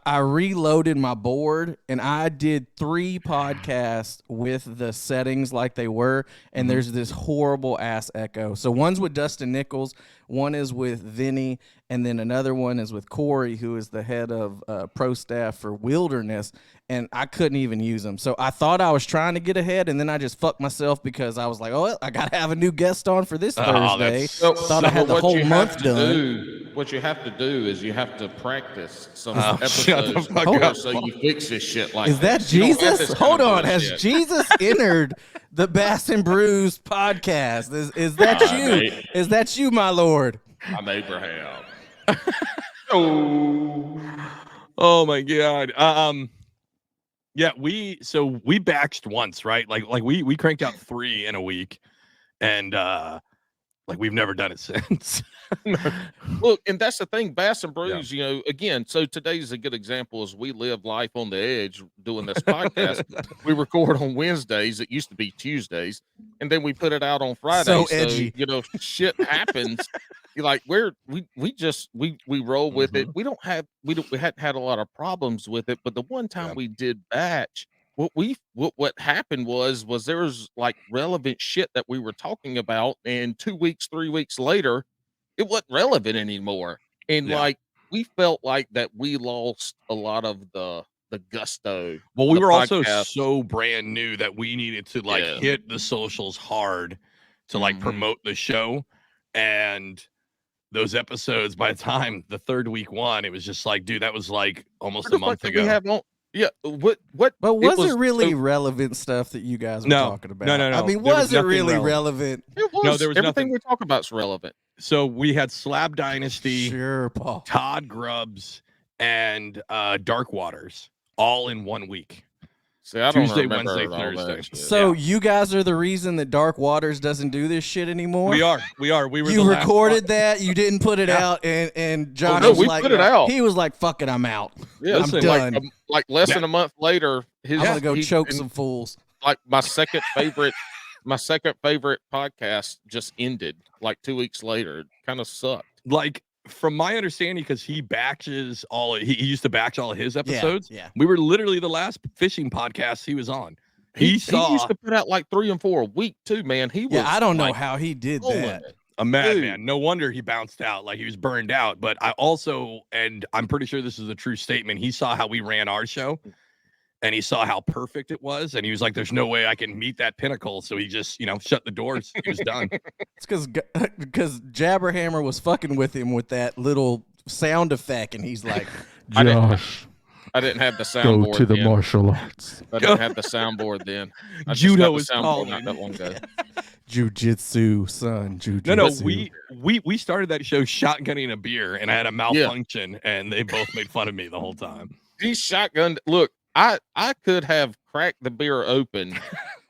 I reloaded my board, and I did 3 podcasts with the settings like they were, and there's this horrible ass echo. So one's with Dustin Nichols, one is with Vinny, and then another one is with Corey, who is the head of pro staff for Wilderness, and I couldn't even use them. So I thought I was trying to get ahead, and then I just fucked myself because I was like, oh, I got to have a new guest on for this Thursday. Thought I had the whole month done. What you have to do is you have to practice some Shut the episodes fuck up. so you fix this shit like Is that this. You don't have Jesus? this kind Hold of on. Has bullshit. Jesus entered the Bass and Brews podcast? Is that you? mate. Is that you, my Lord? I'm Abraham. Oh my god. Yeah, we batched once, right? Like we cranked out 3 in a week, and like we've never done it since. Look, and that's the thing, Bass and Brews, you know, again, so today's a good example as we live life on the edge doing this podcast. We record on Wednesdays. It used to be Tuesdays, and then we put it out on Fridays. So edgy. You know, shit happens. You're like, we roll with it. We hadn't had a lot of problems with it, but the one time we did batch, what happened was there was like relevant shit that we were talking about, and 2 weeks, 3 weeks later, it wasn't relevant anymore. And like we felt like that we lost a lot of the gusto. Well, we were also podcast. so brand new that we needed to like hit the socials hard to like promote the show. And those episodes, by the time the 3rd week one, it was just like, dude, that was like almost a month ago. We have on, what? But was it really relevant stuff that you guys were talking about? No. I mean, There was it nothing really relevant? It was. No, there was everything nothing. we talk about is relevant. So we had Slab Dynasty, Sure, Paul. Todd Grubbs, and Dark Waters all in 1 week. See, I don't Tuesday, remember Wednesday, all that Thursday. shit. So you guys are the reason that Dark Waters doesn't do this shit anymore? We are. We were You the last recorded one. that, you didn't put it out, and Josh no, was we like, put it out. He was like, "Fuck it, I'm out. Yeah, I'm listen, done. like less than a month later, I'm gonna go choke some fools." Like my second favorite podcast just ended like 2 weeks later. It kind of sucked. Like, from my understanding, because he used to batch all of his episodes. Yeah. We were literally the last fishing podcast he was on. He He saw used to put out like 3 and 4 a week too, man. He was Yeah, I don't know like, how he did pulling that. it. a madman. No wonder he bounced out. Like, he was burned out. But I also, and I'm pretty sure this is a true statement, he saw how we ran our show, and he saw how perfect it was, and he was like, there's no way I can meet that pinnacle. So he just, shut the doors. He was done. It's because Jabberhammer was fucking with him with that little sound effect, and he's like, Josh, I didn't have the soundboard. go to the then. martial arts. I didn't have the soundboard then. I just Judo got the is soundboard calling. not that long ago. "Jujitsu, son, jujitsu." No, we started that show shotgunning a beer, and I had a malfunction, and they both made fun of me the whole time. He shotgunned. Look, I could have cracked the beer open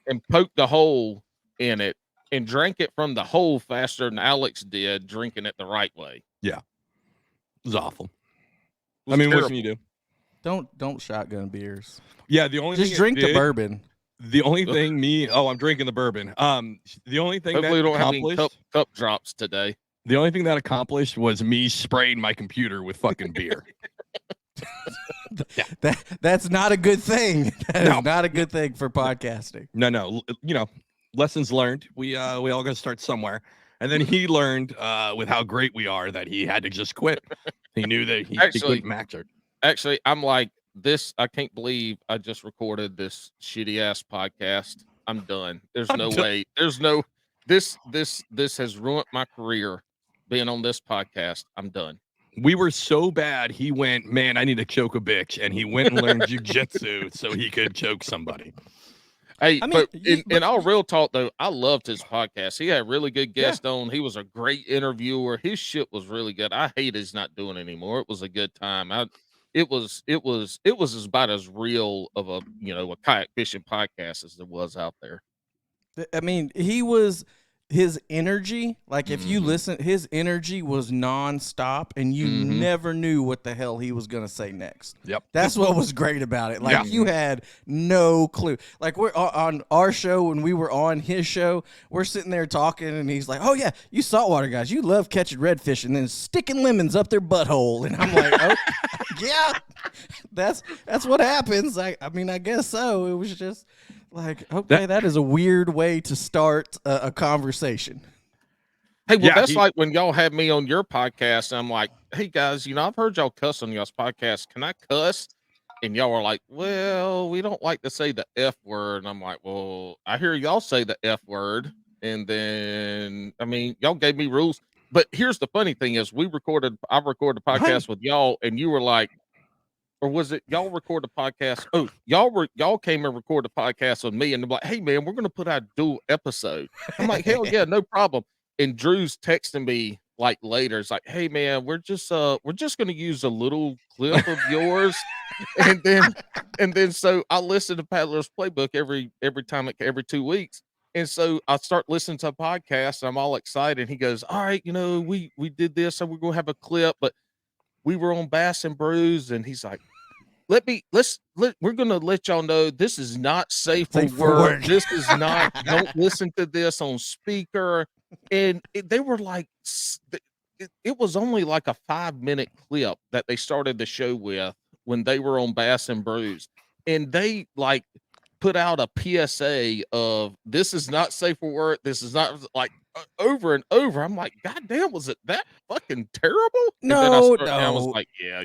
and poked a hole in it and drank it from the hole faster than Alex did, drinking it the right way. It was awful. It was I mean, what terrible. can you do? Don't shotgun beers. Yeah, the only Just thing drink it the did- bourbon. The only thing I'm drinking the bourbon. The only thing Hopefully, we that don't have any accomplished, cup drops today. the only thing that accomplished was me spraying my computer with fucking beer. That's not a good thing. That No. is not a good thing for podcasting. No, lessons learned. We all got to start somewhere. And then he learned with how great we are that he had to just quit. He knew that he couldn't match it. Actually, I'm like this. I can't believe I just recorded this shitty ass podcast. I'm done. There's no way. There's no. This has ruined my career. Being on this podcast, I'm done. We were so bad. He went, man, I need to choke a bitch, and he went and learned jujitsu so he could choke somebody. Hey, I mean, in all real talk though, I loved his podcast. He had really good guests on. He was a great interviewer. His shit was really good. I hate he's not doing it anymore. It was a good time. it was about as real of a a kayak fishing podcast as there was out there. I mean, his energy, like if you listen, his energy was nonstop, and you never knew what the hell he was gonna say next. Yep, that's what was great about it. Like you had no clue. Like we're on our show, when we were on his show, we're sitting there talking, and he's like, "Oh yeah, you saltwater guys, you love catching redfish and then sticking lemons up their butthole," and I'm like, "Oh yeah, that's what happens." I mean, I guess so. It was just. Like, okay, that is a weird way to start a conversation. Hey, well, that's like when y'all had me on your podcast. And I'm like, hey, guys, I've heard y'all cuss on y'all's podcast. Can I cuss? And y'all were like, well, we don't like to say the F word. And I'm like, well, I hear y'all say the F word. And then, I mean, y'all gave me rules. But here's the funny thing is I recorded a podcast with y'all, and you were like, or was it y'all record a podcast? Oh, y'all came and recorded a podcast with me, and they're like, "Hey man, we're gonna put out a dual episode." I'm like, "Hell yeah, no problem." And Drew's texting me like later. It's like, "Hey man, we're just gonna use a little clip of yours," and then so I listen to Paddlers Playbook every time, every 2 weeks. And so I start listening to a podcast. And I'm all excited. And he goes, "All right, we did this, so we're gonna have a clip, but." We were on Bass and Brews, and he's like, we're gonna let y'all know this is not safe for work. This is not, don't listen to this on speaker. And they were like, it was only like a 5-minute clip that they started the show with when they were on Bass and Brews. And they like put out a PSA of this is not safe for work. This is not like over and over. I'm like, God damn, was it that fucking terrible? No. I was like, yeah.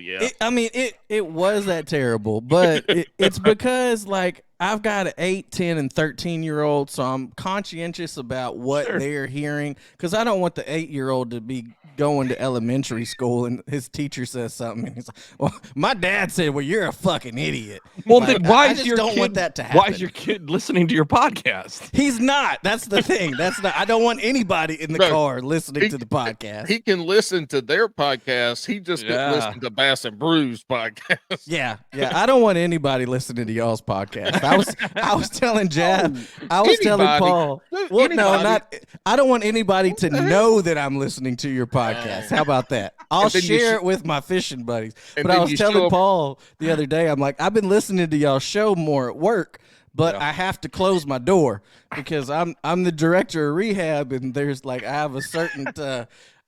It was that terrible, but it's because like I've got an 8, 10, and 13-year-old, so I'm conscientious about what they're hearing, because I don't want the 8-year-old to be going to elementary school and his teacher says something and he's like, "Well, my dad said, well, you're a fucking idiot." Well, like, then why I is just your don't kid, want that to happen. Why is your kid listening to your podcast? He's not. That's the thing. I don't want anybody in the car listening to the podcast. He can listen to their podcast. He just can listen to Bass and Brews podcast. Yeah. I don't want anybody listening to y'all's podcast. I was telling Jab. I was telling Paul. Well, no, not. I don't want anybody to know that I'm listening to your podcast. How about that? I'll share it with my fishing buddies. But I was telling Paul the other day, I'm like, I've been listening to y'all show more at work, but I have to close my door because I'm the director of rehab, and there's like I have a certain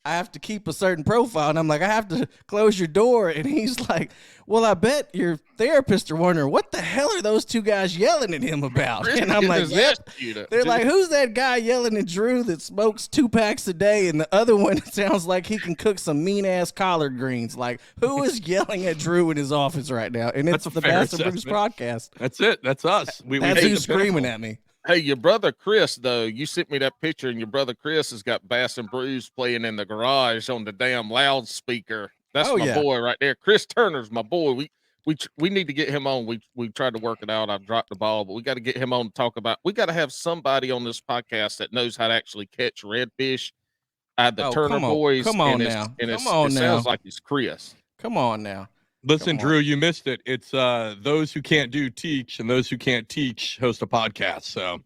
I have to keep a certain profile, and I'm like, I have to close your door. And he's like, well, I bet your therapists are wondering what the hell are those two guys yelling at him about? And I'm like, yep. They're like, who's that guy yelling at Drew that smokes 2 packs a day? And the other one sounds like he can cook some mean ass collard greens. Like, who is yelling at Drew in his office right now? And it's the Bass and Brews podcast. That's it. That's us. That's who's screaming at me. Hey, your brother Chris, though, you sent me that picture, and your brother Chris has got Bass and Brews playing in the garage on the damn loudspeaker. That's my boy right there. Chris Turner's my boy. We need to get him on. We tried to work it out. I've dropped the ball, but we got to get him on to talk about. We got to have somebody on this podcast that knows how to actually catch redfish. The Turner boys. Come on now. It sounds like it's Chris. Come on now. Listen, Drew, you missed it. It's those who can't do teach, and those who can't teach host a podcast. So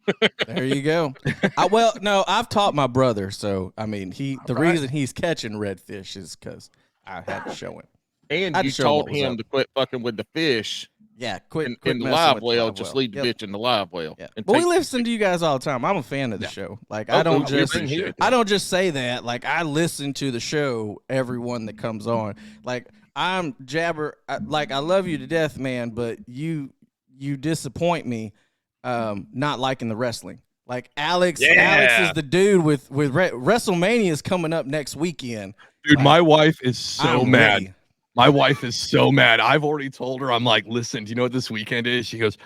there you go. I've taught my brother. So I mean, reason he's catching redfish is because I had to show him. And you taught him to quit fucking with the fish. Yeah, quit in the live well. Just leave the bitch in the live well. Yeah. But we listen to you guys all the time. I'm a fan of the show. Like I don't just say that. Like I listen to the show, everyone that comes on. Like I'm Jabber. I love you to death, man. But you disappoint me, not liking the wrestling. Like Alex is the dude with WrestleMania is coming up next weekend. Dude, my wife is so mad. Ready. My wife is so mad. I've already told her, I'm like, listen, do you know what this weekend is? She goes,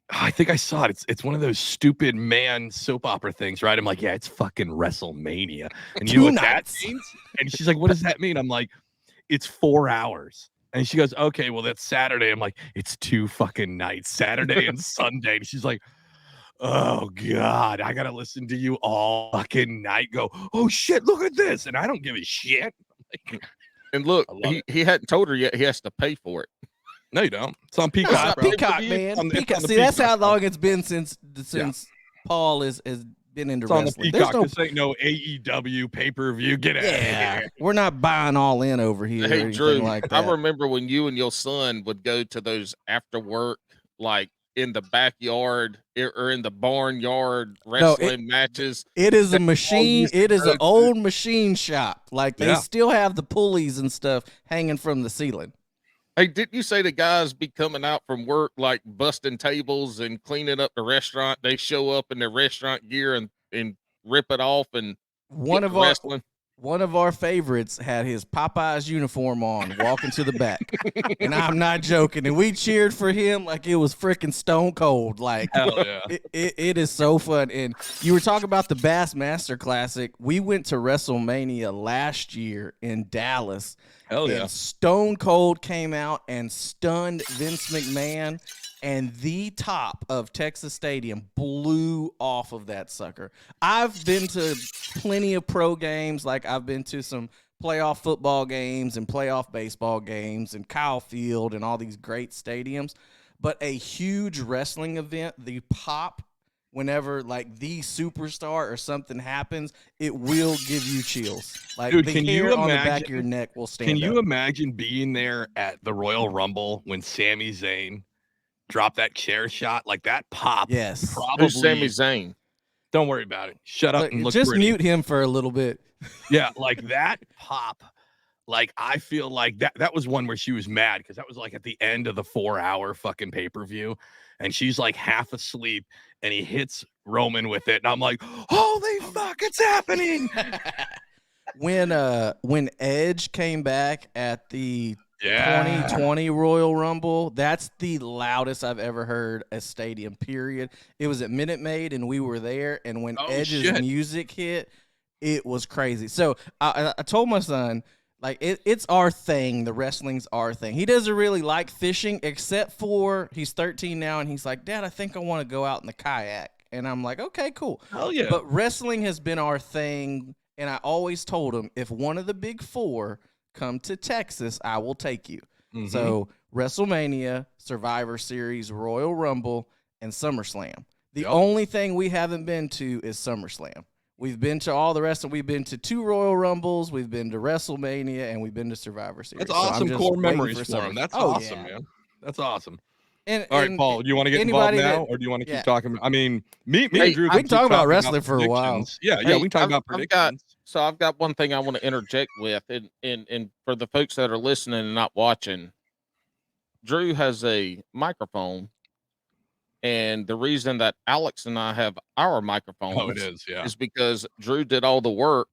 I think I saw it. It's one of those stupid man soap opera things, right? I'm like, yeah, it's fucking WrestleMania. And you know what that means? And she's like, what does that mean? I'm like, it's 4 hours. And she goes, okay, well, that's Saturday. I'm like, it's 2 fucking nights, Saturday and Sunday. And she's like, oh God, I got to listen to you all fucking night go, oh shit, look at this. And I don't give a shit. And look, love he hadn't told her yet. He has to pay for it. No, you don't. It's on No, Peacock. it's bro. Peacock, It's man. on the Peacock. See, that's how Peacock, bro. long it's been since Paul has been into It's on the wrestling. Peacock. There's This ain't no AEW pay-per-view. Get out of yeah, here. we're not buying all in over here. or Hey, anything Drew, like I that. remember when you and your son would go to those after work, like in the backyard or in the barnyard wrestling matches. It is a machine. used to It is go an old machine shop. Like they Yeah. still have the pulleys and stuff hanging from the ceiling. Hey, didn't you say the guys be coming out from work like busting tables and cleaning up the restaurant? They show up in their restaurant gear and rip it off and One get of to our wrestling. one of our favorites had his Popeyes uniform on, walking to the back, and I'm not joking. And we cheered for him like it was freaking stone cold. Like Hell yeah. it is so fun. And you were talking about the Bassmaster Classic. We went to WrestleMania last year in Dallas. Hell yeah. And Stone Cold came out and stunned Vince McMahon, and the top of Texas Stadium blew off of that sucker. I've been to plenty of pro games. Like I've been to some playoff football games and playoff baseball games and Kyle Field and all these great stadiums. But a huge wrestling event, the pop, whenever like the superstar or something happens, it will give you chills. Like Dude, the can hair you on the back of imagine- your neck will stand Can you up. imagine being there at the Royal Rumble when Sami Zayn dropped that chair shot? Like that pop. Yes. Probably. Who's Sami Zayn? Don't worry about it. Shut up Look, and look just pretty. mute him for a little bit. Yeah, like that pop. Like I feel like that was one where she was mad because that was like at the end of the 4-hour fucking pay-per-view, and she's like half asleep, and he hits Roman with it, and I'm like, holy fuck, it's happening. When Edge came back at the Yeah. 2020 Royal Rumble, that's the loudest I've ever heard a stadium, period. It was at Minute Maid, and we were there, and when Oh, Edge's shit. music hit, it was crazy. So I told my son, like, it's our thing. The wrestling's our thing. He doesn't really like fishing, except for he's 13 now, and he's like, Dad, I think I want to go out in the kayak. And I'm like, okay, cool. Hell yeah. But wrestling has been our thing, and I always told him, if one of the big four come to Texas, I will take you. Mhm. So WrestleMania, Survivor Series, Royal Rumble, and SummerSlam. The Yep. only thing we haven't been to is SummerSlam. We've been to all the rest of. We've been to 2 Royal Rumbles. We've been to WrestleMania, and we've been to Survivor Series. That's So I'm awesome just core waiting memories for Summer- him. That's Oh, awesome, yeah. man. That's awesome. And, All right, and Paul, do you want to get involved anybody now, that- or do you want to keep yeah. talking? I mean, me Hey, and Drew we can talk keep about talking wrestling for a while. predictions. Yeah, Hey, we can talk about I've got- predictions. So I've got one thing I want to interject with, and for the folks that are listening and not watching, Drew has a microphone, and the reason that Alex and I have our microphones Oh, it is. Yeah. is because Drew did all the work,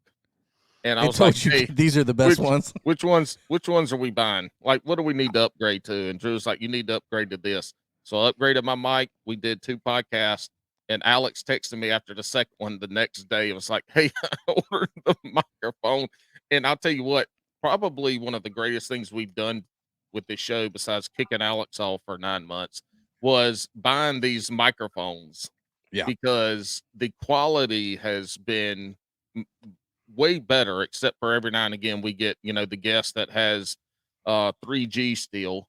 and I I was told like, you "Hey, these are the best which- ones. which ones are we buying? Like, what do we need to upgrade to?" And Drew's like, "You need to upgrade to this." So I upgraded my mic. We did 2 podcasts, and Alex texted me after the second one the next day. It was like, "Hey, I ordered the microphone," and I'll tell you what, probably one of the greatest things we've done with this show, besides kicking Alex off for 9 months, was buying these microphones. Yeah. Because the quality has been way better, except for every now and again we get, the guest that has 3G still,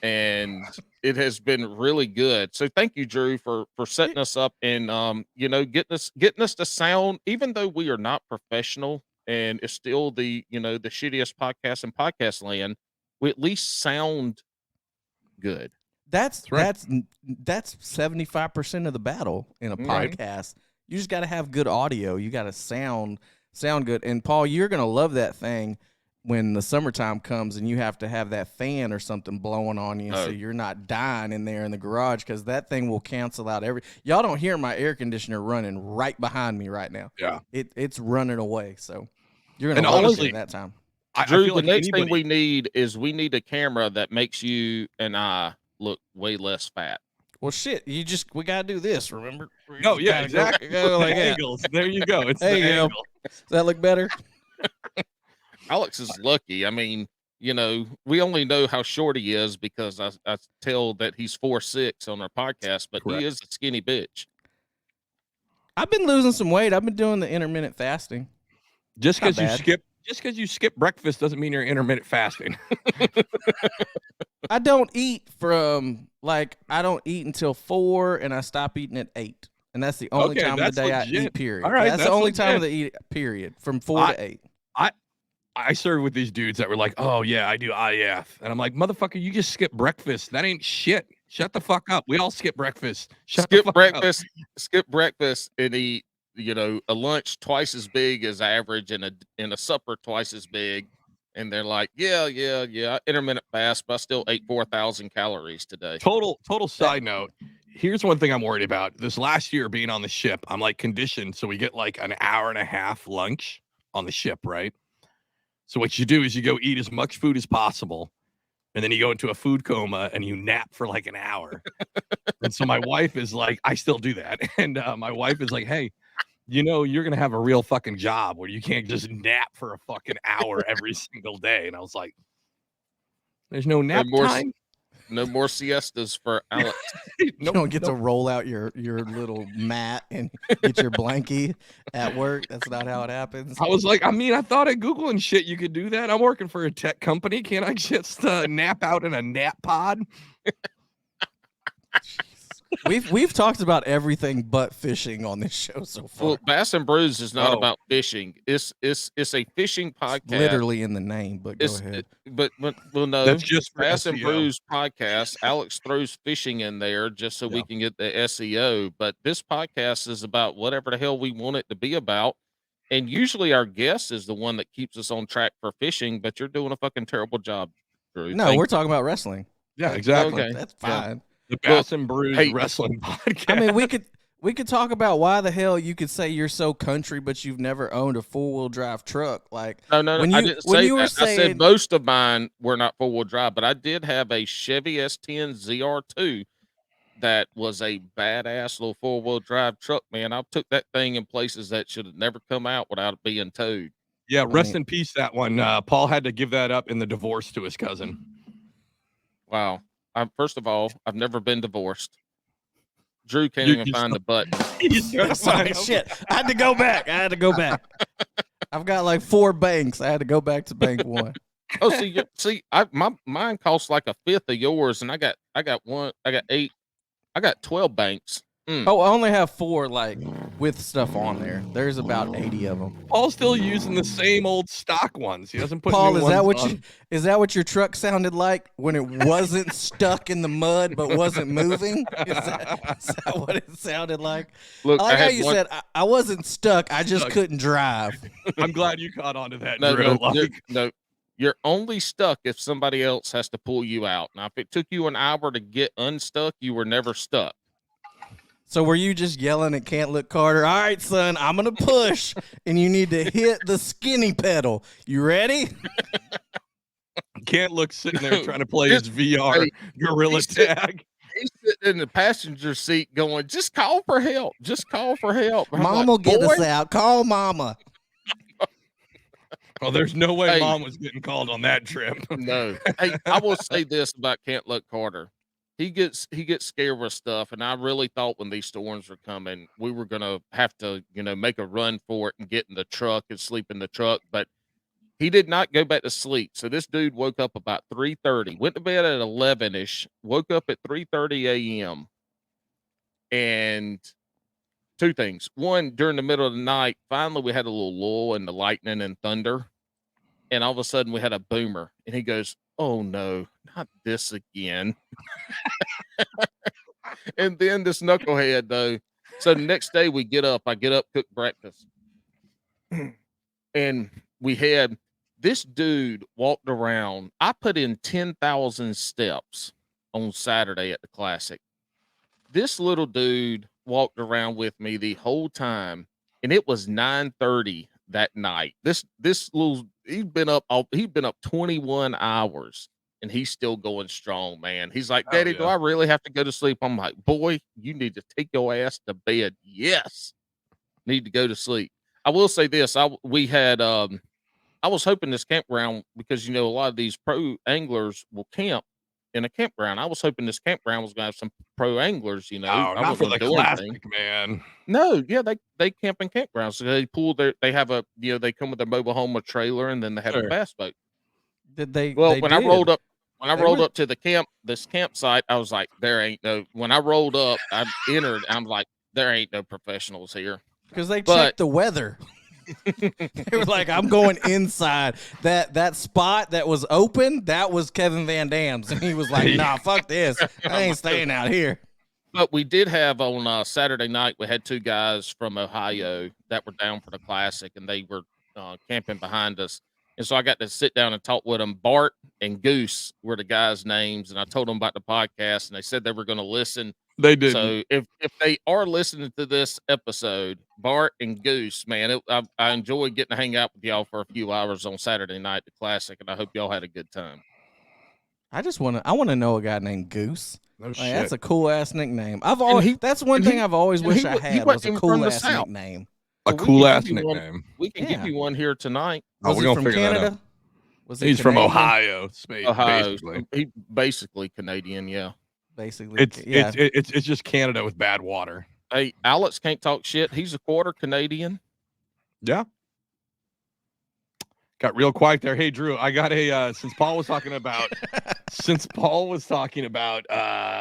and it has been really good. So thank you, Drew, for setting us up and getting us to sound, even though we are not professional and it's still the the shittiest podcast in podcast land, we at least sound good. That's right. that's 75% of the battle in a Right. podcast. You just got to have good audio. You got to sound good. And Paul, you're gonna love that thing when the summertime comes and you have to have that fan or something blowing on you, so Oh. you're not dying in there in the garage, because that thing will cancel out y'all don't hear my air conditioner running right behind me right now. Yeah. It's running away. So you're And gonna love it honestly, during that time. I Drew, feel the like next thing anybody- we need is a camera that makes you and I look way less fat. Well, shit, we gotta do this. Remember? No, You yeah, gotta exactly. Go like The that. angles. There you go. It's There the you go. angle. Does that look better? Alex is lucky. I mean, we only know how short he is because I tell that he's 4'6" on our podcast, but Correct. he is a skinny bitch. I've been losing some weight. I've been doing the intermittent fasting. Just Not because you bad. just because you skip breakfast doesn't mean you're intermittent fasting. I don't eat I don't eat until 4 and I stop eating at 8. And that's the only time of the day legit. I eat, period. All right, that's the only time of legit. the eat, period, from 4 to 8. I served with these dudes that were like, "Oh yeah, I do IF," and I'm like, "Motherfucker, you just skip breakfast. That ain't shit. Shut the fuck up. We all skip breakfast. Skip breakfast, and eat, a lunch twice as big as average, and a supper twice as big." And they're like, "Yeah, intermittent fast, but I still ate 4,000 calories today." Total side note. Here's one thing I'm worried about. This last year being on the ship, I'm like conditioned, so we get like an hour and a half lunch on the ship, right? So what you do is you go eat as much food as possible, and then you go into a food coma and you nap for like an hour. And so my wife is like, I still do that. And my wife is like, hey, you're going to have a real fucking job where you can't just nap for a fucking hour every single day. And I was like, there's no nap time. No more siestas for Alex. You don't get to roll out your little mat and get your blankie at work. That's not how it happens. I was like, I thought at Google and shit you could do that. I'm working for a tech company. Can't I just nap out in a nap pod? We've talked about everything but fishing on this show so far. Well, Bass and Brews is not about fishing. It's a fishing podcast. It's literally in the name, but go ahead. But no, that's just Bass SEO. and Brews podcast. Alex throws fishing in there just so we can get the SEO. But this podcast is about whatever the hell we want it to be about. And usually our guest is the one that keeps us on track for fishing. But you're doing a fucking terrible job, Drew. No, we're talking about wrestling. Yeah, exactly. Okay. That's fine. The Bass and Brews wrestling podcast. I mean, we could talk about why the hell you could say you're so country, but you've never owned a 4-wheel drive truck. Like, no, I didn't say that. I said most of mine were not 4-wheel drive, but I did have a Chevy S10 ZR2 that was a badass little 4-wheel drive truck. Man, I took that thing in places that should have never come out without it being towed. Yeah, rest in peace, that one. Paul had to give that up in the divorce to his cousin. Wow. First of all, I've never been divorced. Drew can't even find the button. Sorry, shit. I had to go back. I've got like 4 banks. I had to go back to bank 1. Oh, mine costs like a fifth of yours, and I got 8. I got 12 banks. Oh, I only have 4 like with stuff on there. There's about 80 of them. Paul's still using the same old stock ones. He doesn't put. Paul, new is that what your truck sounded like when it wasn't stuck in the mud but wasn't moving? Is that what it sounded like? Look, I like how you said I wasn't stuck. I just couldn't drive. I'm glad you caught on to that. No, you're only stuck if somebody else has to pull you out. Now, if it took you an hour to get unstuck, you were never stuck. So were you just yelling at Can't Look Carter? All right, son, I'm going to push, and you need to hit the skinny pedal. You ready? Can't Look sitting there trying to play his VR gorilla tag. He's sitting in the passenger seat going, just call for help. Just call for help. Mom will get us out. Call Mama. Oh, there's no way Mom was getting called on that trip. No. Hey, I will say this about Can't Look Carter. He gets scared with stuff, and I really thought when these storms were coming, we were gonna have to, make a run for it and get in the truck and sleep in the truck. But he did not go back to sleep. So this dude woke up about 3:30, went to bed at 11ish, woke up at 3:30 a.m. And 2 things. One, during the middle of the night, finally we had a little lull in the lightning and thunder, and all of a sudden we had a boomer, and he goes, "Oh no, not this again." And then this knucklehead, though. So the next day I get up, cook breakfast. And we had this dude walked around. I put in 10,000 steps on Saturday at the Classic. This little dude walked around with me the whole time, and it was 9:30 that night. This little, he'd been up 21 hours. And he's still going strong, man. He's like, "Daddy, do I really have to go to sleep?" I'm like, "Boy, you need to take your ass to bed." Yes, need to go to sleep. I will say this: I was hoping this campground, because a lot of these pro anglers will camp in a campground. I was hoping this campground was going to have some pro anglers, you know. Oh, I not for wasn't the gonna do anything. classic, man. No, yeah, they camp in campgrounds. So they have a, they come with their mobile home or trailer, and then they have a Sure. bass boat. Did they? Well, they when did. I rolled up were- to this campsite, I was like, there ain't no. When I rolled up, I entered. I'm like, there ain't no professionals here. because they But- checked the weather. They were like, I'm going inside. That spot that was open, that was Kevin Van Dam's. And he was like, nah, fuck this. I ain't staying out here. But we did have on Saturday night, we had two guys from Ohio that were down for the classic, and they were camping behind us. And so I got to sit down and talk with them. Bart and Goose were the guys' names, and I told them about the podcast, and they said they were going to listen. They did. So if they are listening to this episode, Bart and Goose, man, I enjoyed getting to hang out with y'all for a few hours on Saturday night, the classic, and I hope y'all had a good time. I want to know a guy named Goose. No Like, shit. that's a cool ass nickname. That's one and thing he- I've always and wished he I wa- he had wasn't was a even cool from the ass South. nickname. A we can cool give ass you one. nickname. We can Yeah. give you one here tonight. Oh, Was we're he gonna from figure that out. Canada? Was he He's from Canadian? Ohio, Ohio, basically. he basically Canadian, yeah. Basically, It's just Canada with bad water. Hey, Alex can't talk shit. He's a quarter Canadian. Yeah. Got real quiet there. Hey, Drew, I got a since Paul was talking about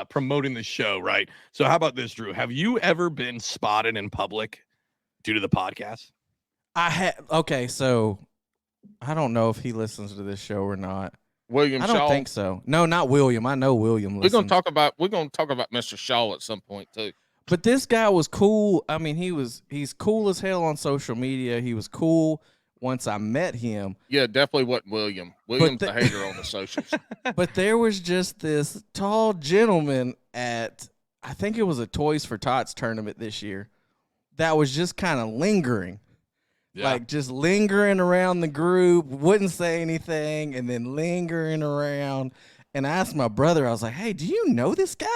promoting the show, right? So how about this, Drew? Have you ever been spotted in public due to the podcast? Okay, so I don't know if he listens to this show or not. William I don't Shaw. think so. No, not William. I know William We're listens. gonna talk about Mr. Shaw at some point too. But this guy was cool. I mean, he's cool as hell on social media. He was cool once I met him. Yeah, definitely wasn't William. William's the- the hater on the socials. But there was just this tall gentleman at, I think it was a Toys for Tots tournament this year, that was just kind of lingering. Yeah. Like just lingering around the group, wouldn't say anything, and then lingering around. And I asked my brother, I was like, hey, do you know this guy?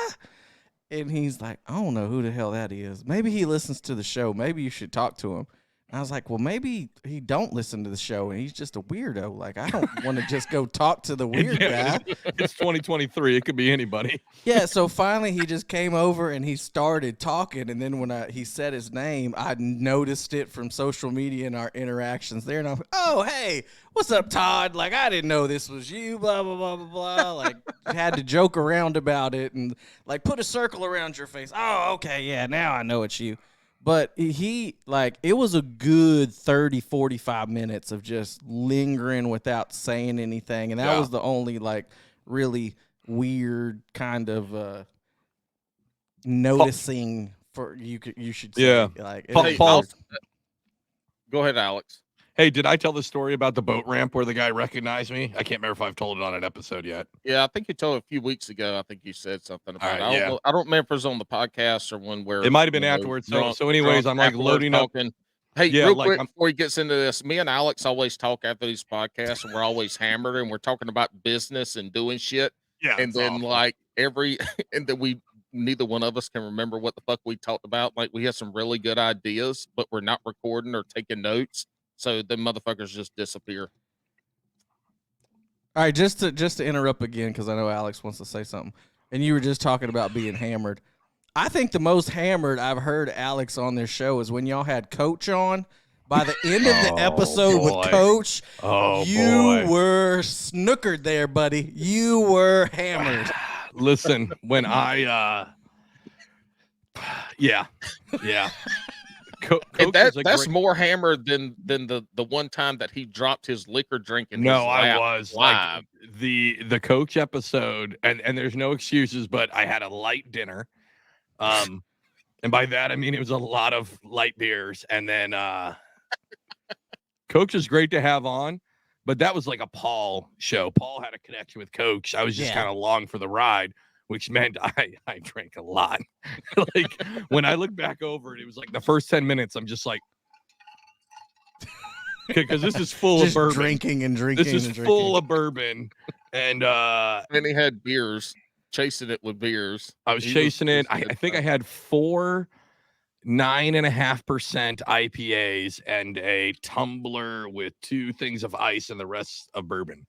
And he's like, I don't know who the hell that is. Maybe he listens to the show. Maybe you should talk to him. And I was like, well, maybe he don't listen to the show and he's just a weirdo. Like, I don't want to just go talk to the weird guy. It's 2023. It could be anybody. Yeah, so finally he just came over and he started talking. And then when he said his name, I noticed it from social media and our interactions there. And I'm like, oh, hey, what's up, Todd? Like, I didn't know this was you, blah, blah, blah, blah, blah. Like, had to joke around about it and, like, put a circle around your face. Oh, okay, yeah, now I know it's you. But it was a good 30, 45 minutes of just lingering without saying anything. And that was the only, like, really weird kind of noticing for you should say. Yeah. Like, Paul. Go ahead, Alex. Hey, did I tell the story about the boat ramp where the guy recognized me? I can't remember if I've told it on an episode yet. Yeah, I think you told a few weeks ago. I think you said something about it. Right, I don't remember if it was on the podcast or when we're. It might have been afterwards. So anyways, I'm like loading up. Hey, Yeah, real like, quick before he gets into this, me and Alex always talk after these podcasts, and we're always hammered, and we're talking about business and doing shit. Yeah. And it's then awful. and then neither one of us can remember what the fuck we talked about. Like we have some really good ideas, but we're not recording or taking notes, so the motherfuckers just disappear. All right, just to interrupt again because I know Alex wants to say something, and you were just talking about being hammered. I think the most hammered I've heard Alex on this show is when y'all had Coach on. By the end of the episode boy. with Coach, you boy. were snookered there, buddy. You were hammered. Listen, when I yeah. Coach And is a that's great- more hammered than the one time that he dropped his liquor drink in No, his I lap was live. like the Coach episode, and there's no excuses, but I had a light dinner. And by that I mean it was a lot of light beers, and then Coach is great to have on, but that was like a Paul show. Paul had a connection with Coach. I was just kind of along for the ride, which meant I drank a lot. Like when I look back over it, it was like the first 10 minutes, I'm just like, because this is full Just of bourbon. drinking and drinking. This is and full of bourbon. And And he had beers, chasing it with beers. I was He chasing it. just I think I had 4 9.5% IPAs and a tumbler with 2 things of ice and the rest of bourbon.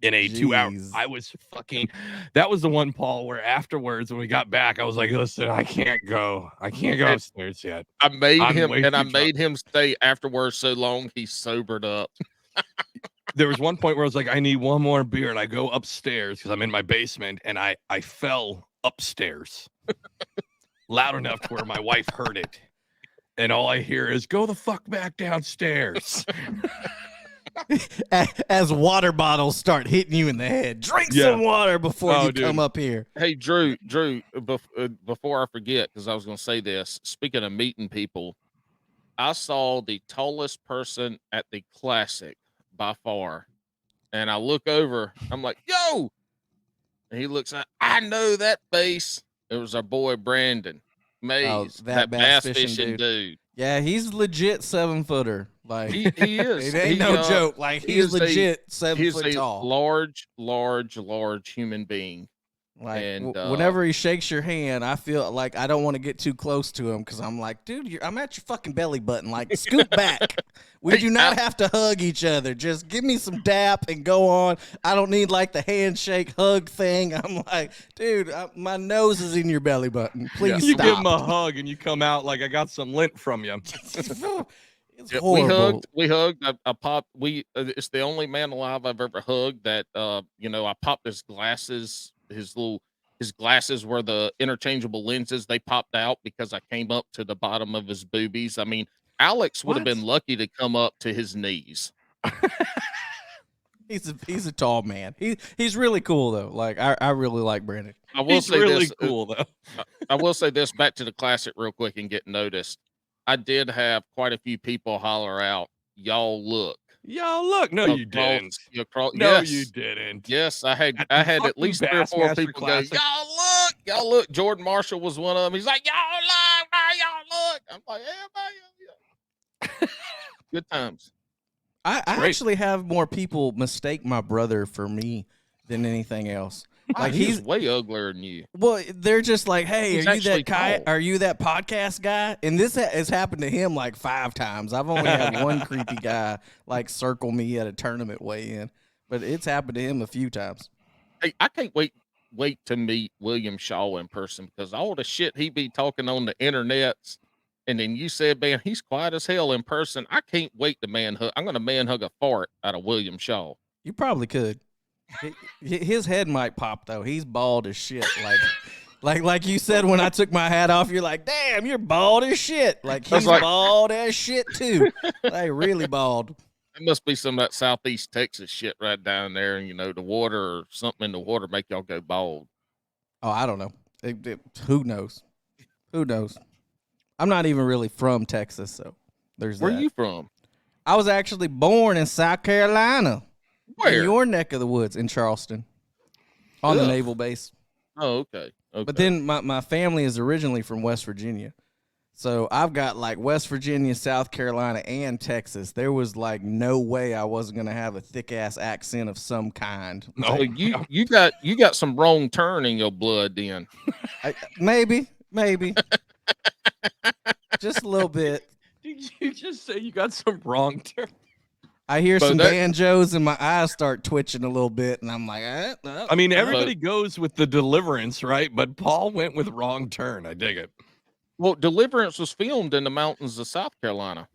in a 2 hour. Jeez. I was fucking. That was the one, Paul, where afterwards when we got back, I was like, "Listen, I can't go upstairs yet." I made I'm him, way and I too drunk. made him stay afterwards so long he sobered up. There was one point where I was like, I need one more beer, and I go upstairs because I'm in my basement, and I fell upstairs loud enough to where my wife heard it, and all I hear is, "Go the fuck back downstairs." As water bottles start hitting you in the head, drink some water before you come up here. Hey, Drew, before I forget, because I was going to say this, speaking of meeting people, I saw the tallest person at the Classic by far. And I look over, I'm like, yo! And he looks like, I know that face. It was our boy Brandon Mays, that bass fishing dude. Yeah, he's legit 7 footer. Like he is. It ain't no joke. Like he's legit 7 foot he's tall. Large human being. Like, and whenever he shakes your hand, I feel like I don't want to get too close to him because I'm like, dude, I'm at your fucking belly button. Like, scoot back. We do not have to hug each other. Just give me some dap and go on. I don't need like the handshake hug thing. I'm like, dude, my nose is in your belly button. Please You stop. give him a hug and you come out like I got some lint from you. It's horrible. We hugged. I popped. It's the only man alive I've ever hugged that. I popped his glasses. His glasses were the interchangeable lenses. They popped out because I came up to the bottom of his boobies. I mean, Alex would have been lucky to come up to his knees. He's a tall man. He's really cool though. Like I really like Brandon. He's really cool though. I will say this, back to the Classic real quick and get noticed. I did have quite a few people holler out, "Y'all look." Y'all look. No, you didn't. No, you didn't. Yes, I had at least 3 or 4 people go, y'all look. Jordan Marshall was one of them. He's like, y'all look. I'm like, yeah. Good times. I actually have more people mistake my brother for me than anything else. Like he's way uglier than you. Well, they're just like, hey, He's are you that tall. Are you that podcast guy? And this has happened to him like 5 times. I've only had one creepy guy like circle me at a tournament weigh-in, but it's happened to him a few times. Hey, I can't wait to meet William Shaw in person because all the shit he be talking on the internets. And then you said, man, he's quiet as hell in person. I can't wait to man hug. I'm going to man hug a fart out of William Shaw. You probably could. His head might pop though. He's bald as shit. Like you said when I took my hat off, you're like, damn, you're bald as shit. Like he's bald as shit too. Like really bald. It must be some of that Southeast Texas shit right down there, and the water or something in the water make y'all go bald. Oh, I don't know. Who knows? Who knows? I'm not even really from Texas, so there's that. Where are you from? I was actually born in South Carolina. Where? In your neck of the woods, in Charleston, on the naval base. Oh, okay. But then my family is originally from West Virginia. So I've got like West Virginia, South Carolina, and Texas. There was like no way I wasn't going to have a thick-ass accent of some kind. No, you got some wrong turn in your blood then. Maybe. Just a little bit. Did you just say you got some wrong turn? I hear some banjos and my eyes start twitching a little bit, and I'm like, I mean, everybody goes with the Deliverance, right? But Paul went with wrong turn. I dig it. Well, Deliverance was filmed in the mountains of South Carolina.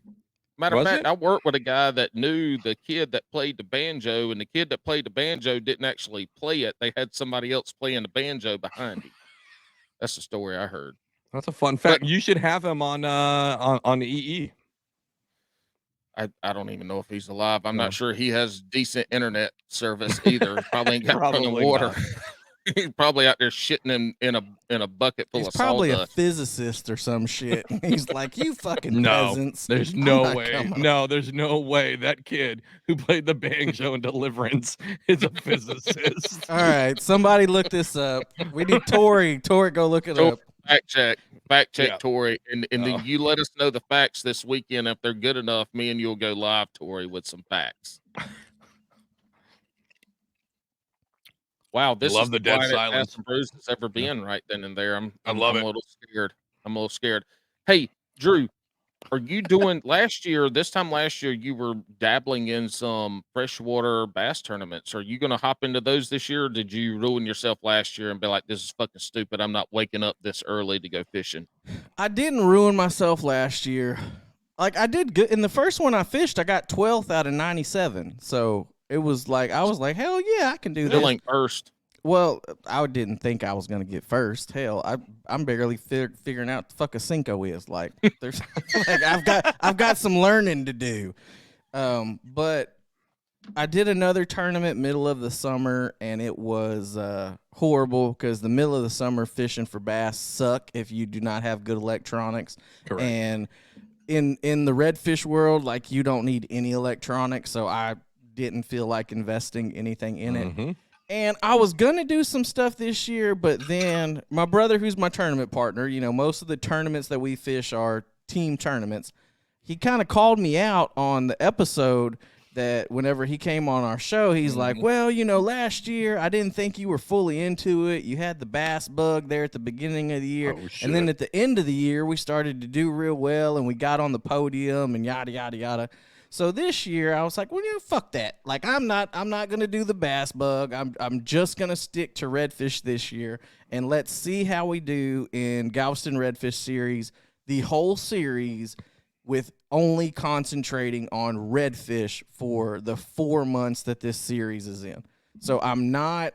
Matter of fact, I worked with a guy that knew the kid that played the banjo, and the kid that played the banjo didn't actually play it. They had somebody else playing the banjo behind him. That's the story I heard. That's a fun fact. You should have him on the EE. I don't even know if he's alive. I'm not sure he has decent internet service either. Probably ain't got running water. He's probably out there shitting in a bucket full of sawdust. He's probably a physicist or some shit. He's like, you fucking peasants. There's no way. No, there's no way that kid who played the banjo in Deliverance is a physicist. All right, somebody look this up. We need Tori. Tori, go look it up. Fact check, Tori, and then you let us know the facts this weekend. If they're good enough, me and you'll go live, Tori, with some facts. Wow, this is the dead silence Brews has ever been right then and there. I love it. A little scared. I'm a little scared. Hey, Drew, Are you doing this time last year, you were dabbling in some freshwater bass tournaments. Are you going to hop into those this year? Or did you ruin yourself last year and be like, this is fucking stupid. I'm not waking up this early to go fishing. I didn't ruin myself last year. Like, I did good. In the first one I fished, I got 12th out of 97. So it was like, I was like, hell yeah, I can do this. Still ain't first. Well, I didn't think I was going to get first. Hell, I'm barely figuring out what the fuck a Cinco is. Like, there's like I've got some learning to do. But I did another tournament middle of the summer, and it was horrible because the middle of the summer fishing for bass suck if you do not have good electronics. Correct. And in the redfish world, like, you don't need any electronics, so I didn't feel like investing anything in it. And I was going to do some stuff this year, but then my brother, who's my tournament partner, you know, most of the tournaments that we fish are team tournaments. He kind of called me out on the episode that whenever he came on our show, he's like, well, you know, last year I didn't think you were fully into it. You had the bass bug there at the beginning of the year. And then at the end of the year, we started to do real well, and we got on the podium and yada, yada, yada. So this year I was like, well, fuck that. Like, I'm not going to do the bass bug. I'm just going to stick to redfish this year, and let's see how we do in Galveston Redfish Series, the whole series, with only concentrating on redfish for the 4 months that this series is in. So I'm not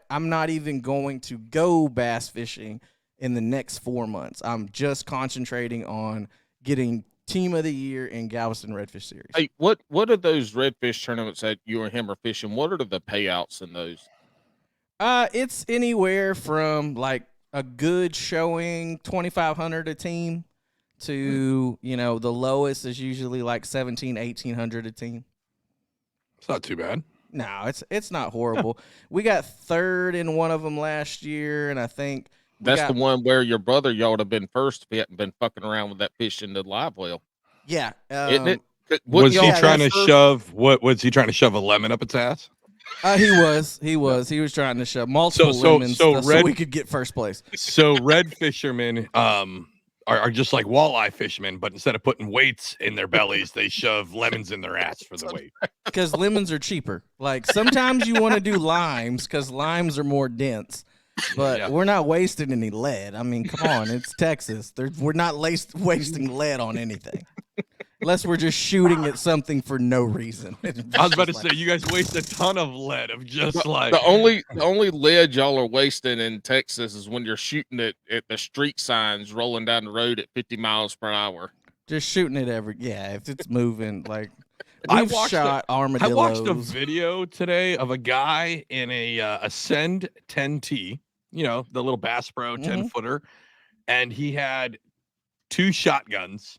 even going to go bass fishing in the next 4 months. I'm just concentrating on getting Team of the Year in Galveston Redfish Series. Hey, what are those redfish tournaments that you and him are fishing? What are the payouts in those? It's anywhere from like a good showing, $2,500 a team, to you know, the lowest is usually like $1,700-$1,800 a team. It's not too bad. No, it's not horrible. We got third in one of them last year, and I think that's the one where your brother, y'all would have been first if he hadn't been fucking around with that fish in the live well. Yeah. Isn't it? Was he trying to shove? What was he trying to shove a lemon up its ass? He was trying to shove multiple lemons so we could get first place. So red fishermen are just like walleye fishermen, but instead of putting weights in their bellies, they shove lemons in their ass for the weight. Because lemons are cheaper. Like, sometimes you want to do limes because limes are more dense. But we're not wasting any lead. I mean, come on, it's Texas. We're not wasting lead on anything. Unless we're just shooting at something for no reason. I was about to say, you guys waste a ton of lead of just like... The only lead y'all are wasting in Texas is when you're shooting it at the street signs rolling down the road at 50 miles per hour. Just shooting it if it's moving, like... We've shot armadillos. I watched a video today of a guy in a Ascend 10T, you know, the little Bass Pro 10-footer, and he had 2 shotguns,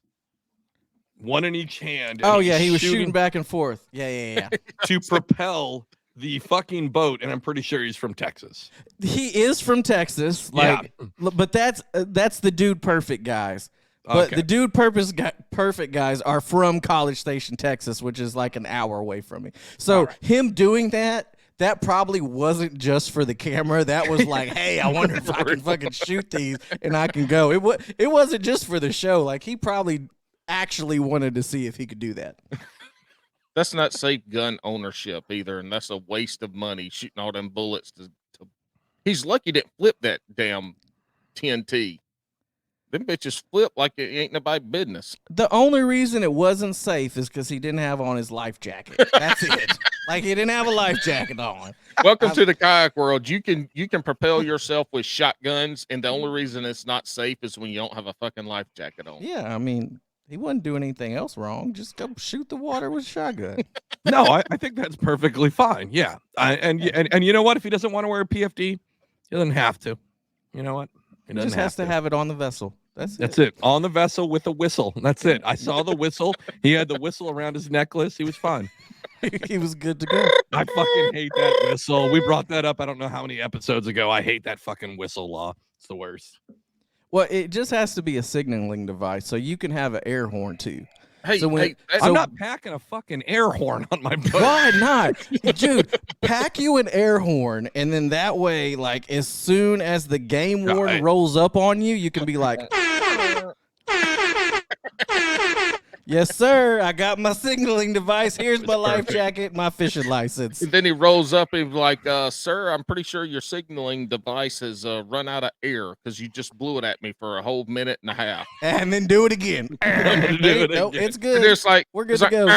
one in each hand. Oh, yeah, he was shooting back and forth. Yeah. To propel the fucking boat, and I'm pretty sure he's from Texas. He is from Texas, but that's the Dude Perfect guys. But the Dude Perfect guys are from College Station, Texas, which is like an hour away from me. So him doing that probably wasn't just for the camera. That was like, hey, I wonder if I can fucking shoot these and I can go. It wasn't just for the show. Like, he probably actually wanted to see if he could do that. That's not safe gun ownership either, and that's a waste of money shooting all them bullets. He's lucky he didn't flip that damn TNT. Them bitches flip like it ain't nobody's business. The only reason it wasn't safe is because he didn't have on his life jacket. That's it. Like, he didn't have a life jacket on. Welcome to the kayak world. You can propel yourself with shotguns, and the only reason it's not safe is when you don't have a fucking life jacket on. Yeah, I mean, he wasn't doing anything else wrong. Just go shoot the water with a shotgun. No, I think that's perfectly fine. Yeah, and you know what? If he doesn't want to wear a PFD, he doesn't have to. You know what? He just has to have it on the vessel. That's it. On the vessel with a whistle. That's it. I saw the whistle. He had the whistle around his necklace. He was fine. He was good to go. I fucking hate that whistle. We brought that up I don't know how many episodes ago. I hate that fucking whistle law. It's the worst. Well, it just has to be a signaling device, so you can have an air horn too. Hey, I'm not packing a fucking air horn on my boat. Why not? Dude, pack you an air horn, and then that way, like, as soon as the game warden rolls up on you, you can be like... Yes, sir. I got my signaling device. Here's my life jacket, my fishing license. And then he rolls up and like, sir, I'm pretty sure your signaling device has run out of air because you just blew it at me for a whole minute and a half. And then do it again. No, it's good. And it's like, we're good to go.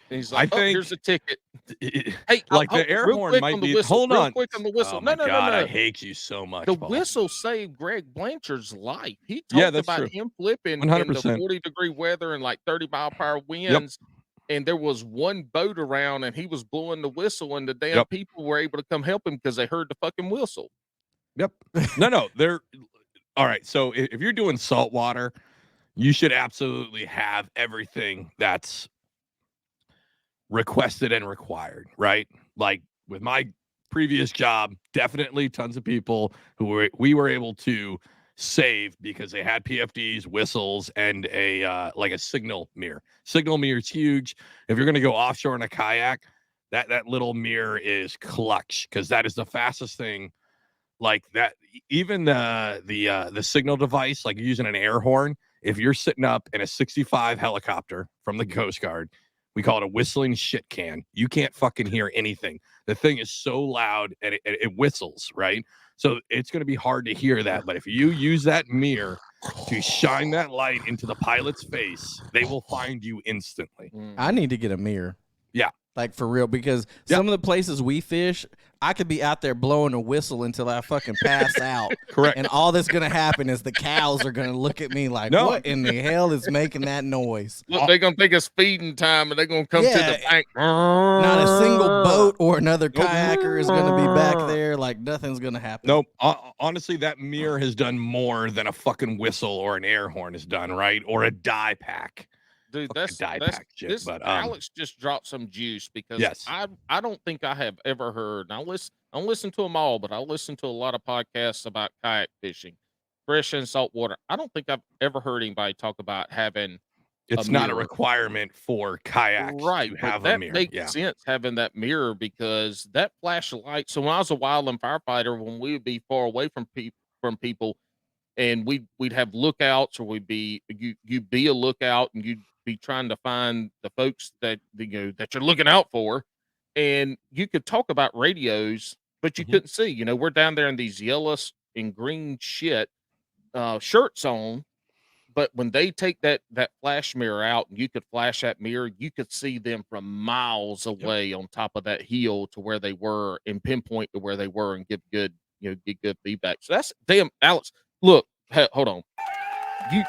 And he's like, here's a ticket. Hey, like the air horn might be. Hold on, real quick on the whistle. Oh no, I hate you so much. The Paul. whistle saved Greg Blanchard's life. He talked about him flipping 100%. In the 40-degree weather and like 30-mile-per-hour winds. Yep. And there was one boat around, and he was blowing the whistle, and the damn people were able to come help him because they heard the fucking whistle. Yep. No, they're all right. So if you're doing saltwater, you should absolutely have everything that's requested and required, right? Like with my previous job, definitely tons of people who we were able to save because they had PFDs, whistles, and a signal mirror. Signal mirror is huge. If you're going to go offshore in a kayak, that little mirror is clutch because that is the fastest thing. Like that, even the signal device, like using an air horn. If you're sitting up in a 65 helicopter from the Coast Guard, we call it a whistling shit can. You can't fucking hear anything. The thing is so loud and it whistles, right? So it's going to be hard to hear that. But if you use that mirror to shine that light into the pilot's face, they will find you instantly. I need to get a mirror. Yeah. Like for real, because some of the places we fish, I could be out there blowing a whistle until I fucking pass out. Correct. And all that's going to happen is the cows are going to look at me like, what in the hell is making that noise? Look, they're going to think it's feeding time, and they're going to come to the bank. Not a single boat or another kayaker is going to be back there. Like nothing's going to happen. Nope. Honestly, that mirror has done more than a fucking whistle or an air horn has done, right? Or a dye pack. Dude, Alex just dropped some juice because I don't think I have ever heard. I don't listen to them all, but I listen to a lot of podcasts about kayak fishing, fresh and saltwater. I don't think I've ever heard anybody talk about having. It's not a requirement for kayaks to have a mirror. That makes sense having that mirror because that flashlight. So when I was a wildland firefighter, when we would be far away from people, and we'd have lookouts, or you'd be a lookout, and you'd be trying to find the folks that that you're looking out for, and you could talk about radios, but you couldn't see. We're down there in these yellow and green shirts on, but when they take that flash mirror out and you could flash that mirror, you could see them from miles away on top of that hill to where they were and pinpoint to where they were and give good feedback. So that's damn, Alex. Look, hold on. You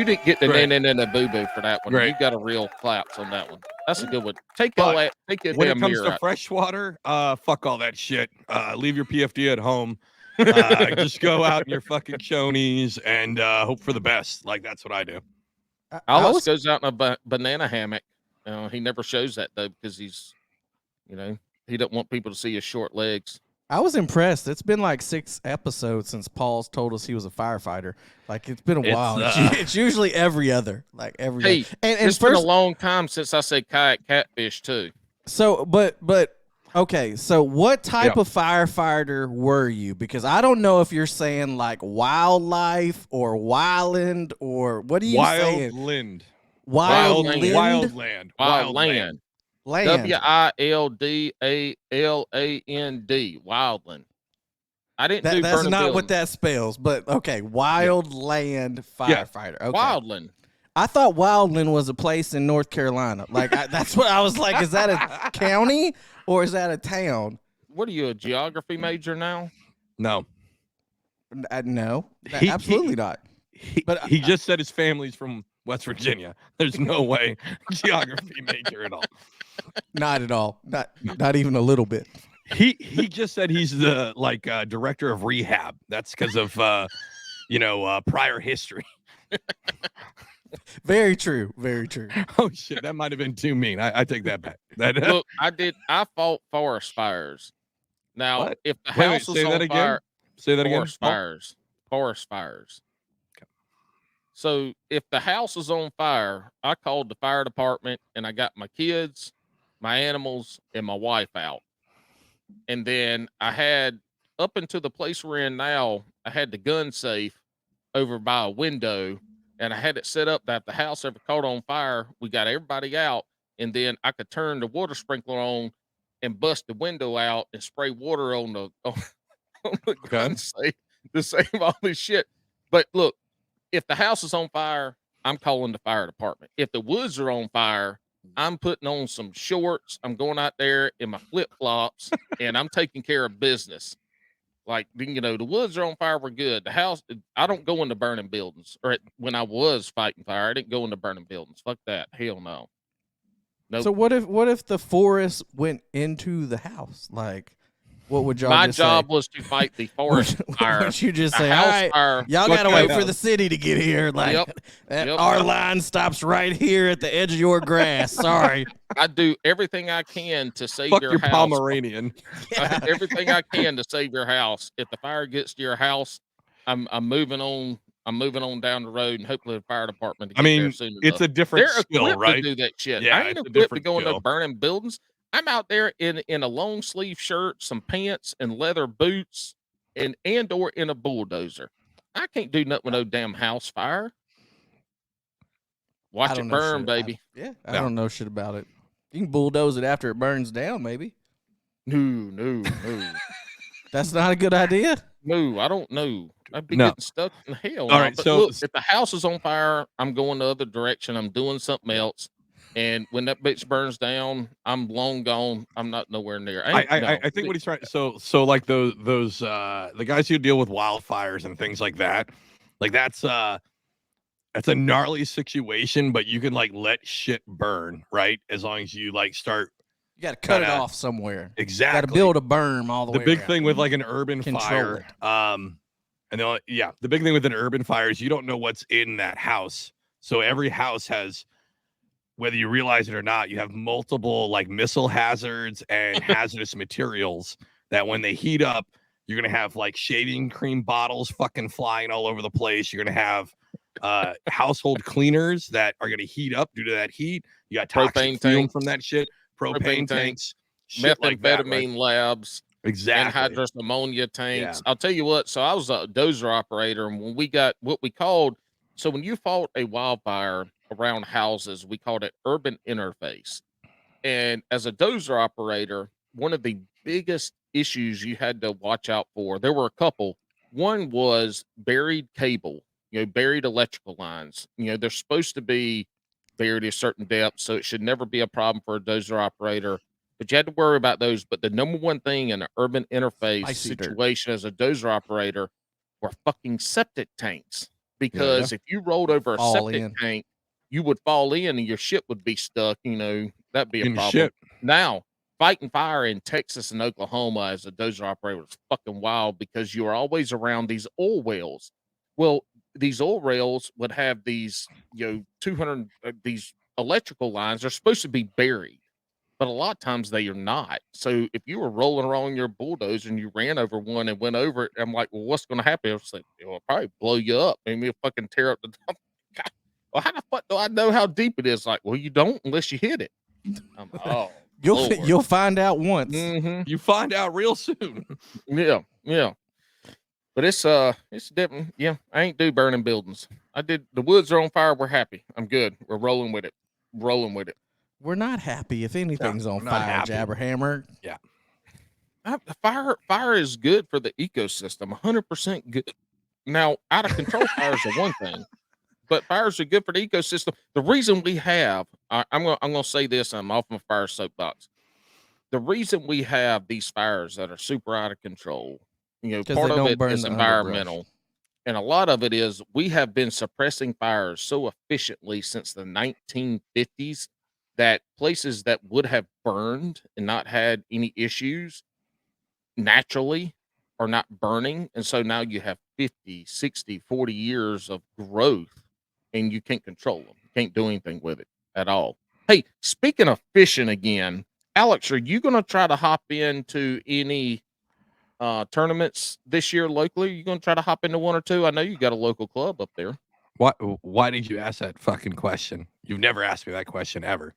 didn't get the na boo-boo for that one. You got a real claps on that one. That's a good one. Take your when it comes to freshwater, fuck all that shit. Leave your PFD at home. Just go out in your fucking chonies and hope for the best. Like that's what I do. Alex goes out in a banana hammock. He never shows that though because he's, he doesn't want people to see his short legs. I was impressed. It's been like 6 episodes since Paul's told us he was a firefighter. Like it's been a while. It's usually every other, like every. Hey, and it's been a long time since I said kayak catfish too. So, but okay. So, what type of firefighter were you? Because I don't know if you're saying like wildlife or wildland or what are you saying? Wildland. Wildland. Land. WILDALAND. Wildland. I didn't do that's not what that spells, but okay. Wildland firefighter. Okay. Wildland. I thought Wildland was a place in North Carolina. Like that's what I was like. Is that a county or is that a town? What are you, a geography major now? No. No, absolutely not. But he just said his family's from West Virginia. There's no way geography major at all. Not at all. Not even a little bit. He just said he's the director of rehab. That's because of prior history. Very true. Very true. Oh shit, that might have been too mean. I take that back. Look, I fought forest fires. Now, what? If the house was on fire, say that again. Forest fires. So if the house is on fire, I called the fire department and I got my kids, my animals, and my wife out. And then I had, up into the place we're in now, I had the gun safe over by a window, and I had it set up that if the house ever caught on fire, we got everybody out, and then I could turn the water sprinkler on and bust the window out and spray water on the on the gun safe to save all this shit. But look, if the house is on fire, I'm calling the fire department. If the woods are on fire, I'm putting on some shorts. I'm going out there in my flip flops, and I'm taking care of business. Like, you know, the woods are on fire. We're good. The house, I don't go into burning buildings. When I was fighting fire, I didn't go into burning buildings. Fuck that. Hell no. Nope. So what if the forest went into the house? Like, what would y'all? My just job say? was to fight the forest fire. Would you just A say, house all right, fire. y'all gotta wait for the city to get here? Like, our line stops right here at the edge of your grass. Sorry. I do everything I can to save Fuck your your house. Pomeranian. Everything I can to save your house. If the fire gets to your house, I'm moving on. I'm moving on down the road, and hopefully the fire department. I mean, there soon it's enough. a different They're skill, equipped right? to do that shit. Yeah, I ain't it's a equipped to different go into skill. burning buildings. I'm out there in a long sleeve shirt, some pants, and leather boots, and or in a bulldozer. I can't do nothing with no damn house fire. Watch it burn, baby. I don't know shit about it. You can bulldoze it after it burns down, maybe. No. That's not a good idea. No, I don't know. I'd be getting stuck in hell. All right, but so look, if the house is on fire, I'm going the other direction. I'm doing something else. And when that bitch burns down, I'm long gone. I'm not nowhere near. I think what he's trying. So like those the guys who deal with wildfires and things like that, like that's a gnarly situation, but you can like let shit burn, right? As long as you like start. You got to cut it off somewhere. Exactly. Got to build a berm all the way. The big around. thing with like an urban fire, and the big thing with an urban fire is you don't know what's in that house. So every house has, whether you realize it or not, you have multiple like missile hazards and hazardous materials that when they heat up, you're gonna have like shaving cream bottles fucking flying all over the place. You're gonna have household cleaners that are gonna heat up due to that heat. You got toxic fume from that shit. Propane tanks, methamphetamine labs, exactly, anhydrous ammonia tanks. Yeah. I'll tell you what. So I was a dozer operator, and when we got what we called, so when you fought a wildfire around houses, we called it urban interface. And as a dozer operator, one of the biggest issues you had to watch out for, there were a couple. One was buried cable, buried electrical lines. They're supposed to be buried at a certain depth, so it should never be a problem for a dozer operator. But you had to worry about those. But the number one thing in an urban interface situation as a dozer operator were fucking septic tanks. Because if you rolled over a septic tank, you would fall in and your shit would be stuck. That'd be a problem. Shit. Now, fighting fire in Texas and Oklahoma as a dozer operator was fucking wild because you were always around these oil wells. Well, these oil rails would have these, 200, these electrical lines. They're supposed to be buried, but a lot of times they are not. So if you were rolling around your bulldozer and you ran over one and went over it, I'm like, well, what's going to happen? I was like, it'll probably blow you up. Maybe it'll fucking tear up the top. God, well, how the fuck do I know how deep it is? Like, well, you don't unless you hit it. I'm like, oh, you'll find out once. Mm-hmm. You find out real soon. Yeah. But it's different. Yeah, I ain't do burning buildings. I did. The woods are on fire. We're happy. I'm good. We're rolling with it. We're not happy if anything's on fire, Jabberhammer. Yeah. Fire is good for the ecosystem. 100% good. Now, out of control fires are one thing, but fires are good for the ecosystem. The reason we have, I'm gonna say this. I'm off my fire soapbox. The reason we have these fires that are super out of control. Part of it is environmental, and a lot of it is we have been suppressing fires so efficiently since the 1950s that places that would have burned and not had any issues naturally are not burning. And so now you have 50, 60, 40 years of growth and you can't control them. You can't do anything with it at all. Hey, speaking of fishing again, Alex, are you going to try to hop into any tournaments this year locally? You gonna try to hop into one or two? I know you got a local club up there. Why did you ask that fucking question? You've never asked me that question ever.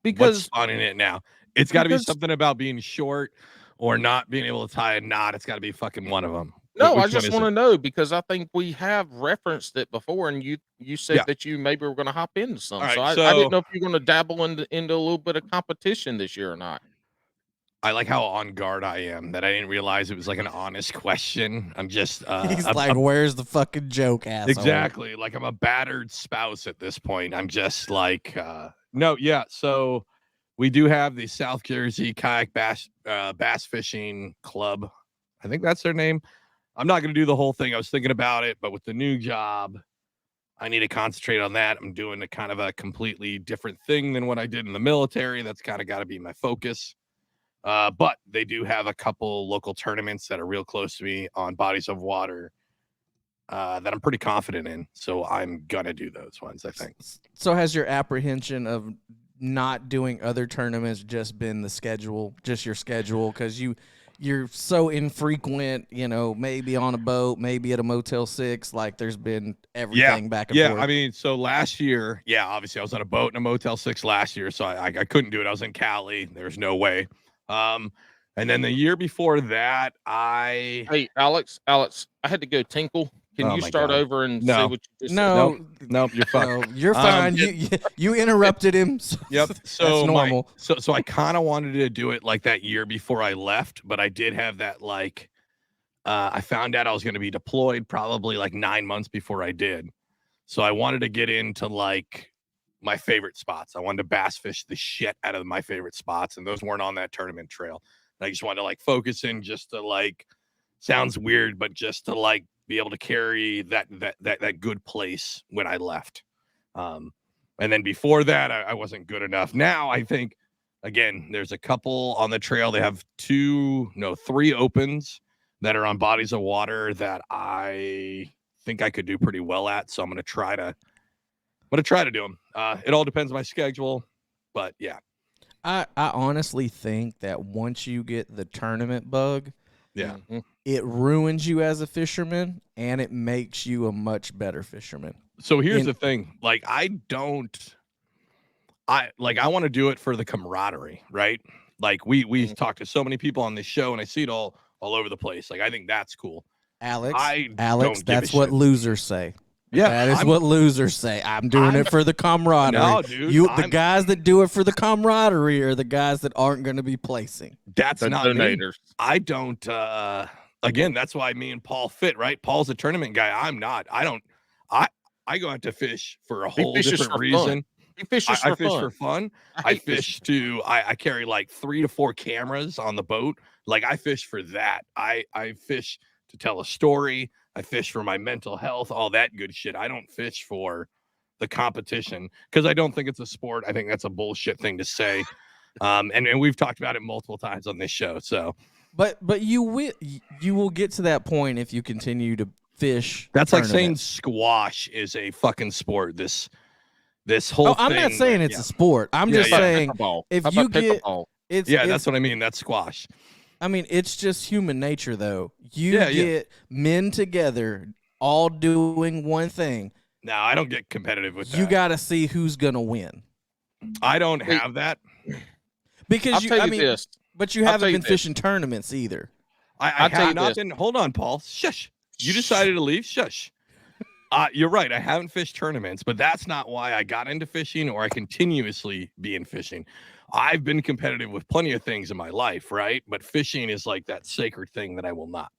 Because what's fun in it now? It's got to be something about being short or not being able to tie a knot. It's got to be fucking one of them. No, Which I one just is want to it? know because I think we have referenced it before, and you said Yeah. that you maybe were going to hop into some. All right, So I so didn't know if you're going to dabble into a little bit of competition this year or not. I like how on guard I am that I didn't realize it was like an honest question. I'm just He's like, "Where's the fucking joke, asshole?" exactly like I'm a battered spouse at this point. I'm just like no, yeah. So we do have the South Jersey Kayak Bass Fishing Club. I think that's their name. I'm not going to do the whole thing. I was thinking about it, but with the new job, I need to concentrate on that. I'm doing a kind of a completely different thing than what I did in the military. That's kind of got to be my focus. But they do have a couple local tournaments that are real close to me on bodies of water that I'm pretty confident in. So I'm going to do those ones, I think. So has your apprehension of not doing other tournaments just been the schedule, just your schedule? Because you're so infrequent, maybe on a boat, maybe at a Motel 6. Like there's been everything back and forth. I mean, so last year, obviously I was on a boat in a Motel 6 last year, so I couldn't do it. I was in Cali. There's no way. And then the year before that, Hey, Alex, I had to go tinkle. Can you start over and say what you just said? Nope, you're fine. No, you're fine. You interrupted him. Yep. So that's normal. So I kind of wanted to do it like that year before I left, but I did have that I found out I was going to be deployed probably like 9 months before I did. So I wanted to get into like my favorite spots. I wanted to bass fish the shit out of my favorite spots, and those weren't on that tournament trail. And I just wanted to like focus in just to sounds weird, but just to be able to carry that good place when I left. And then before that, I wasn't good enough. Now I think, again, there's a couple on the trail. They have 3 opens that are on bodies of water that I think I could do pretty well at. So I'm going to try to do them. It all depends on my schedule, but yeah. I honestly think that once you get the tournament bug, it ruins you as a fisherman and it makes you a much better fisherman. So here's the thing. I want to do it for the camaraderie, right? We talk to so many people on this show and I see it all over the place. I think that's cool. Alex, don't that's give a what shit. Losers say. Yeah, that is what losers say. I'm doing it for the camaraderie. No, dude. The guys that do it for the camaraderie are the guys that aren't going to be placing. That's The not donators. me. I don't. Again, that's why me and Paul fit, right? Paul's a tournament guy. I'm not. I don't. I go out to fish for a whole different reason. He fishes I for fish fun. for fun. I I hate fish to. I carry 3 to 4 cameras on the boat. I fish for that. I fish to tell a story. I fish for my mental health, all that good shit. I don't fish for the competition because I don't think it's a sport. I think that's a bullshit thing to say. And we've talked about it multiple times on this show. So, but you will get to that point if you continue to fish. That's like saying squash is a fucking sport. This whole I'm thing, not saying it's a sport. I'm just saying if you get that's what I mean. That's squash. I mean, it's just human nature, though. You get men together all doing one thing. No, I don't get competitive with that. You got to see who's going to win. I don't have that. Because this. But you haven't been fishing tournaments either. I have not been. Hold on, Paul. Shush. You decided to leave? Shush. You're right. I haven't fished tournaments, but that's not why I got into fishing or I continuously be in fishing. I've been competitive with plenty of things in my life, right? But fishing is like that sacred thing that I will not.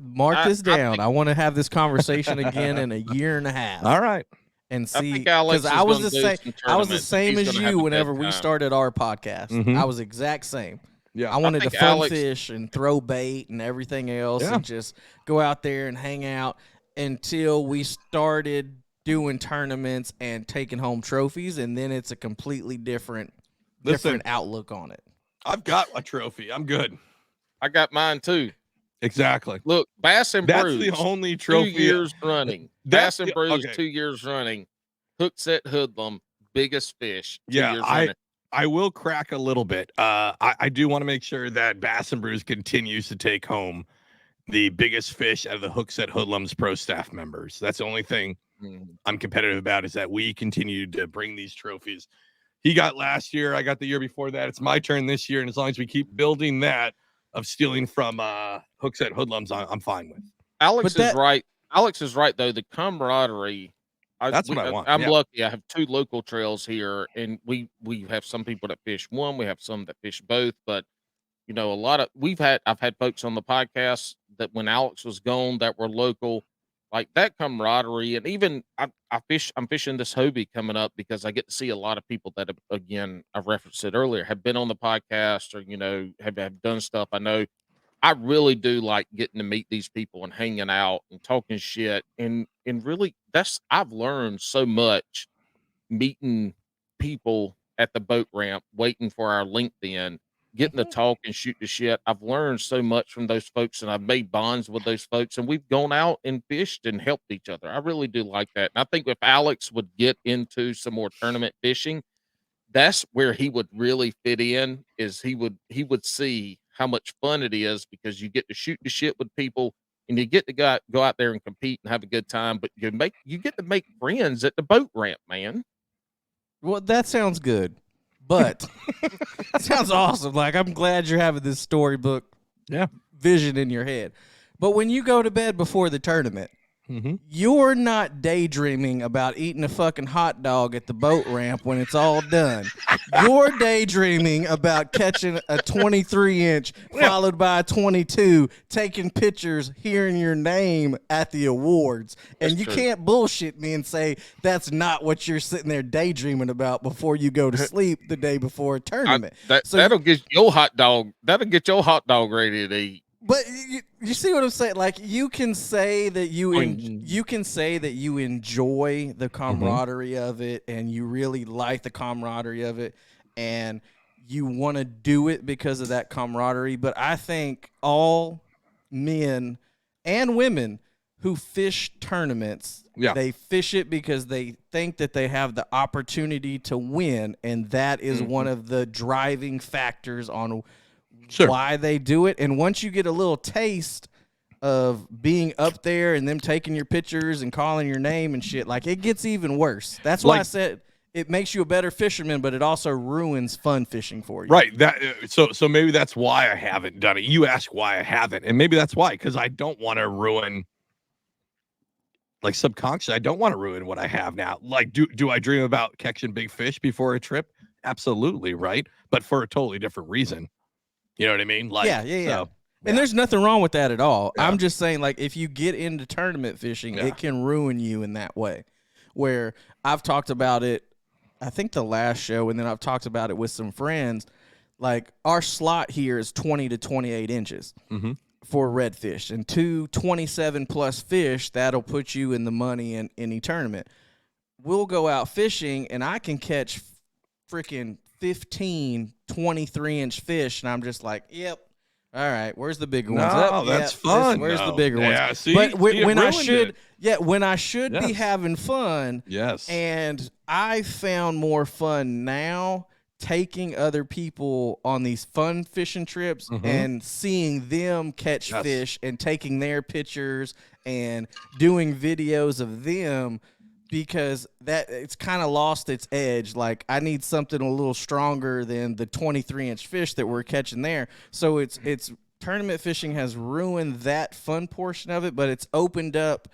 Mark this down. I want to have this conversation again in a year and a half. All right. And see, because I was the same as you whenever we started our podcast. Mm-hmm. I was exact same. Yeah, I wanted to fun fish and throw bait and everything else and just go out there and hang out until we started doing tournaments and taking home trophies, and then it's a completely different outlook on it. I've got a trophy. I'm good. I got mine too. Exactly. Look, Bass and Brews. That's the only trophy. 2 years running. Bass and Brews, 2 years running. Hook set hoodlum, biggest fish. 2 years running. I will crack a little bit. I do want to make sure that Bass and Brews continues to take home the biggest fish out of the Hook Set Hoodlums Pro staff members. That's the only thing I'm competitive about, is that we continue to bring these trophies. He got last year. I got the year before that. It's my turn this year. And as long as we keep building that, stealing from hooks at hoodlums, I'm fine with. Alex is right. Alex is right though. The camaraderie. That's what I want. I'm lucky. I have 2 local trails here, and we have some people that fish one. We have some that fish both. But you know, I've had folks on the podcast that when Alex was gone that were local, like that camaraderie, and even I'm fishing this Hobie coming up because I get to see a lot of people that have, again, I've referenced it earlier, have been on the podcast or you know have done stuff. I know I really do like getting to meet these people and hanging out and talking shit, and really I've learned so much meeting people at the boat ramp, waiting for our LinkedIn, getting to talk and shoot the shit. I've learned so much from those folks, and I've made bonds with those folks, and we've gone out and fished and helped each other. I really do like that. And I think if Alex would get into some more tournament fishing, that's where he would really fit in, is he would see how much fun it is because you get to shoot the shit with people and you get to go out there and compete and have a good time, but you get to make friends at the boat ramp, man. Well, that sounds good, but it sounds awesome. Like, I'm glad you're having this storybook vision in your head. But when you go to bed before the tournament, you're not daydreaming about eating a fucking hot dog at the boat ramp when it's all done. You're daydreaming about catching a 23-inch followed by a 22, taking pictures, hearing your name at the awards. And you can't bullshit me and say that's not what you're sitting there daydreaming about before you go to sleep the day before a tournament. That'll get your hot dog. That'll get your hot dog ready to eat. But you see what I'm saying? Like, you can say that you enjoy the camaraderie of it, and you really like the camaraderie of it, and you want to do it because of that camaraderie. But I think all men and women who fish tournaments, they fish it because they think that they have the opportunity to win, and that is one of the driving factors on why they do it. And once you get a little taste of being up there and them taking your pictures and calling your name and shit, like, it gets even worse. That's why I said it makes you a better fisherman, but it also ruins fun fishing for you. Right. So maybe that's why I haven't done it. You ask why I haven't, and maybe that's why, because I don't want to ruin, like, subconsciously, I don't want to ruin what I have now. Like, do I dream about catching big fish before a trip? Absolutely, right? But for a totally different reason. You know what I mean? Like, So, and there's nothing wrong with that at all. I'm just saying, like, if you get into tournament fishing, it can ruin you in that way. Where I've talked about it, I think the last show, and then I've talked about it with some friends. Like, our slot here is 20 to 28 inches for redfish, and 2 27-plus fish, that'll put you in the money in any tournament. We'll go out fishing, and I can catch freaking 15 23-inch fish, and I'm just like, yep, all right, where's the bigger ones? No, that's fun. Where's the bigger ones? See, but when I should be having fun, yes, and I found more fun now taking other people on these fun fishing trips and seeing them catch fish and taking their pictures and doing videos of them, because that it's kind of lost its edge. Like, I need something a little stronger than the 23-inch fish that we're catching there. So it's tournament fishing has ruined that fun portion of it, but it's opened up.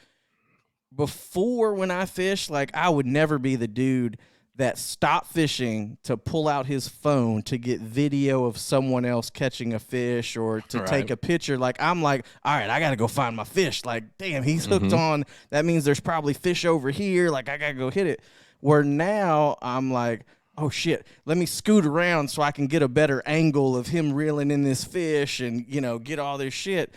Before, when I fish, like, I would never be the dude that stopped fishing to pull out his phone to get video of someone else catching a fish or to take a picture. Like, I'm like, all right, I got to go find my fish. Like, damn, he's hooked on. That means there's probably fish over here. Like, I got to go hit it. Where now I'm like, oh, shit, let me scoot around so I can get a better angle of him reeling in this fish and, you know, get all this shit.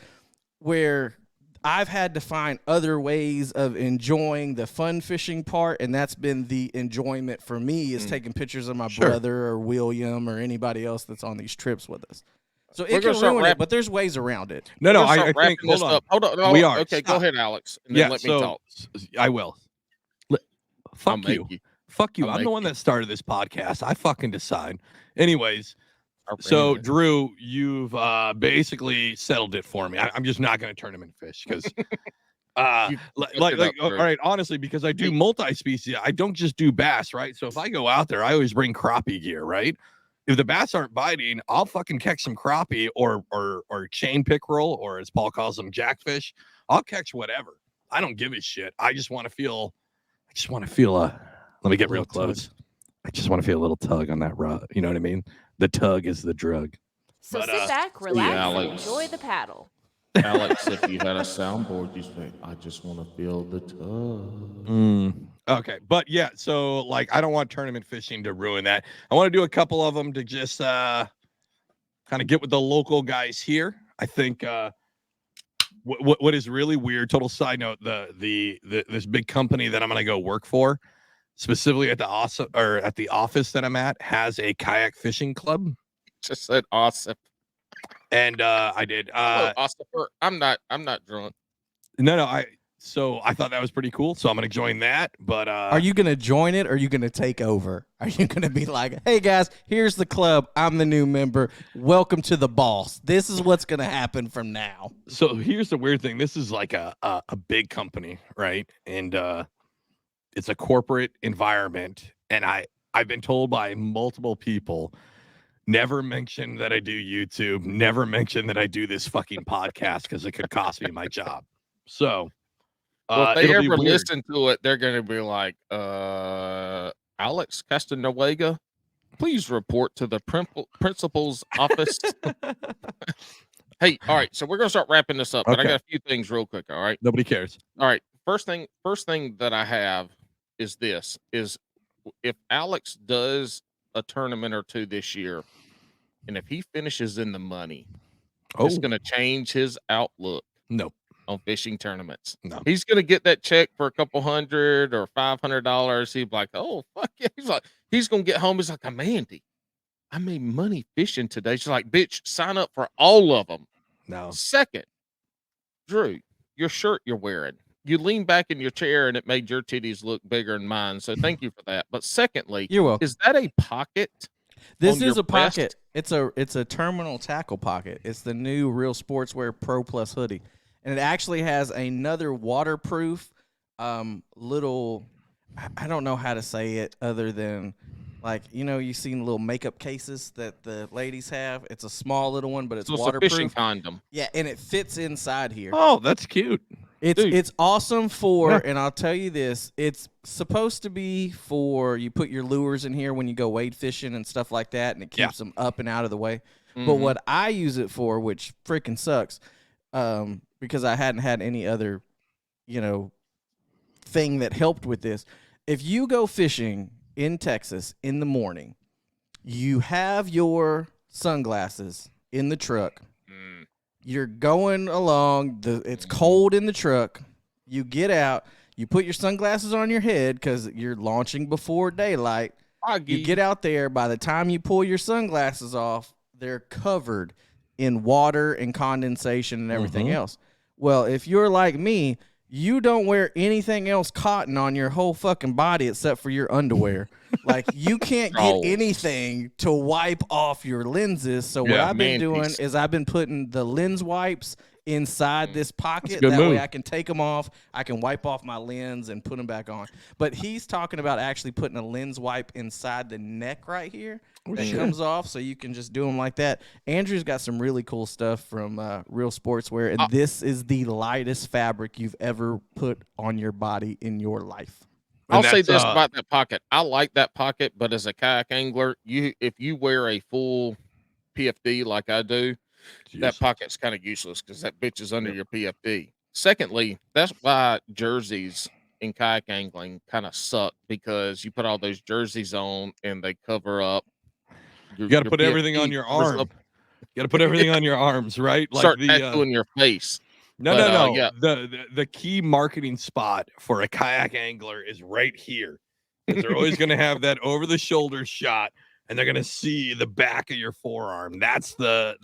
Where I've had to find other ways of enjoying the fun fishing part, and that's been the enjoyment for me, is taking pictures of my brother or William or anybody else that's on these trips with us. So it can ruin it, but there's ways around it. No, I think, hold on. We are. Okay, go ahead, Alex, and then let me talk. I will. Fuck you. Fuck you. I'm the one that started this podcast. I fucking decide. Anyways, so Drew, you've basically settled it for me. I'm just not going to tournament fish because, all right, honestly, because I do multi-species. I don't just do bass, right? So if I go out there, I always bring crappie gear, right? if the bass aren't biting, I'll fucking catch some crappie or chain pickerel, or as Paul calls them, jackfish. I'll catch whatever. I don't give a shit. I just want to feel a. Let me get real close. Tug. I just want to feel a little tug on that rod. You know what I mean? The tug is the drug. So But, sit back, relax, and Alex. enjoy the paddle. Alex, if you had a soundboard, you say, "I just want to feel the tug." Okay, but yeah, so like I don't want tournament fishing to ruin that. I want to do a couple of them to just kind of get with the local guys here. I think what is really weird, total side note, the this big company that I'm gonna go work for, specifically at the office that I'm at, has a kayak fishing club. Just said awesome. And I did awesome. I'm not drunk. So I thought that was pretty cool. So I'm gonna join that. But are you gonna join it or are you gonna take over? Are you gonna be like, hey guys, here's the club. I'm the new member. Welcome to the boss. This is what's gonna happen from now. So here's the weird thing. This is like a big company, right? And it's a corporate environment. And I've been told by multiple people, never mention that I do YouTube, never mention that I do this fucking podcast because it could cost me my job. So well, if they ever listen to it, they're going to be like, Alex Castanuega, please report to the principal's office. Hey, all right. So we're going to start wrapping this up, but I got a few things real quick. All right. Nobody cares. All right. First thing that I have is this, is if Alex does a tournament or two this year, and if he finishes in the money, it's going to change his outlook. No. On fishing tournaments. No. He's gonna get that check for a couple $100 or $500. He's like, oh fuck yeah. He's gonna get home. He's like, Amanda, I made money fishing today. She's like, bitch, sign up for all of them. No. Second, Drew, your shirt you're wearing. You lean back in your chair and it made your titties look bigger than mine. So thank you for that. But secondly, you're welcome. Is that a pocket? This is a pocket. It's a terminal tackle pocket. It's the new Real Sportswear Pro Plus hoodie. And it actually has another waterproof little, I don't know how to say it other than, like, you know, you've seen little makeup cases that the ladies have. It's a small little one, but it's waterproof. It's a fishing condom. Yeah, and it fits inside here. Oh, that's cute. It's awesome for, and I'll tell you this, it's supposed to be for, you put your lures in here when you go wade fishing and stuff like that, and it keeps them up and out of the way. Mm-hmm. But what I use it for, which freaking sucks, because I hadn't had any other, thing that helped with this. If you go fishing in Texas in the morning, you have your sunglasses in the truck. You're going along. It's cold in the truck. You get out. You put your sunglasses on your head because you're launching before daylight. You get out there. By the time you pull your sunglasses off, they're covered in water and condensation and everything else. Well, if you're like me, you don't wear anything else cotton on your whole fucking body except for your underwear. Like, you can't get anything to wipe off your lenses. So what I've been doing is I've been putting the lens wipes inside this pocket. That way I can take them off. I can wipe off my lens and put them back on. But he's talking about actually putting a lens wipe inside the neck right here that comes off, so you can just do them like that. Andrew's got some really cool stuff from Real Sportswear, and this is the lightest fabric you've ever put on your body in your life. I'll say this about that pocket. I like that pocket, but as a kayak angler, if you wear a full PFD like I do, that pocket's kind of useless because that bitch is under your PFD. Secondly, that's why jerseys in kayak angling kind of suck, because you put all those jerseys on and they cover up. You got to put everything on your arm. You got to put everything on your arms, right? Like start tattooing your face. No. Yeah. The key marketing spot for a kayak angler is right here. They're always going to have that over the shoulder shot, and they're going to see the back of your forearm. That's the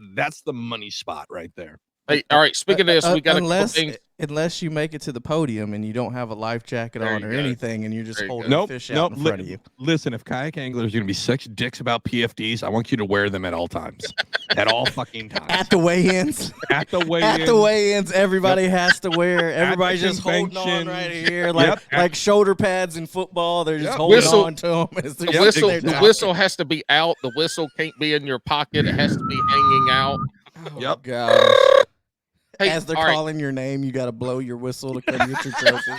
money spot right there. Hey, all right. Speaking of this, we got a couple things. unless you make it to the podium and you don't have a life jacket There on you or go. anything, and you're just There you holding go. a fish out in front of you. Listen, if kayak anglers are gonna be such dicks about PFDs, I want you to wear them at all times. At all fucking times. At the weigh-ins. At the weigh-ins. At the weigh-ins, everybody has to wear. Everybody's just holding on right here, like shoulder pads in football. They're just holding on to them. The whistle has to be out. The whistle can't be in your pocket. It has to be hanging out. Oh, gosh. Hey, as they're calling your name, you got to blow your whistle to come get your trophy.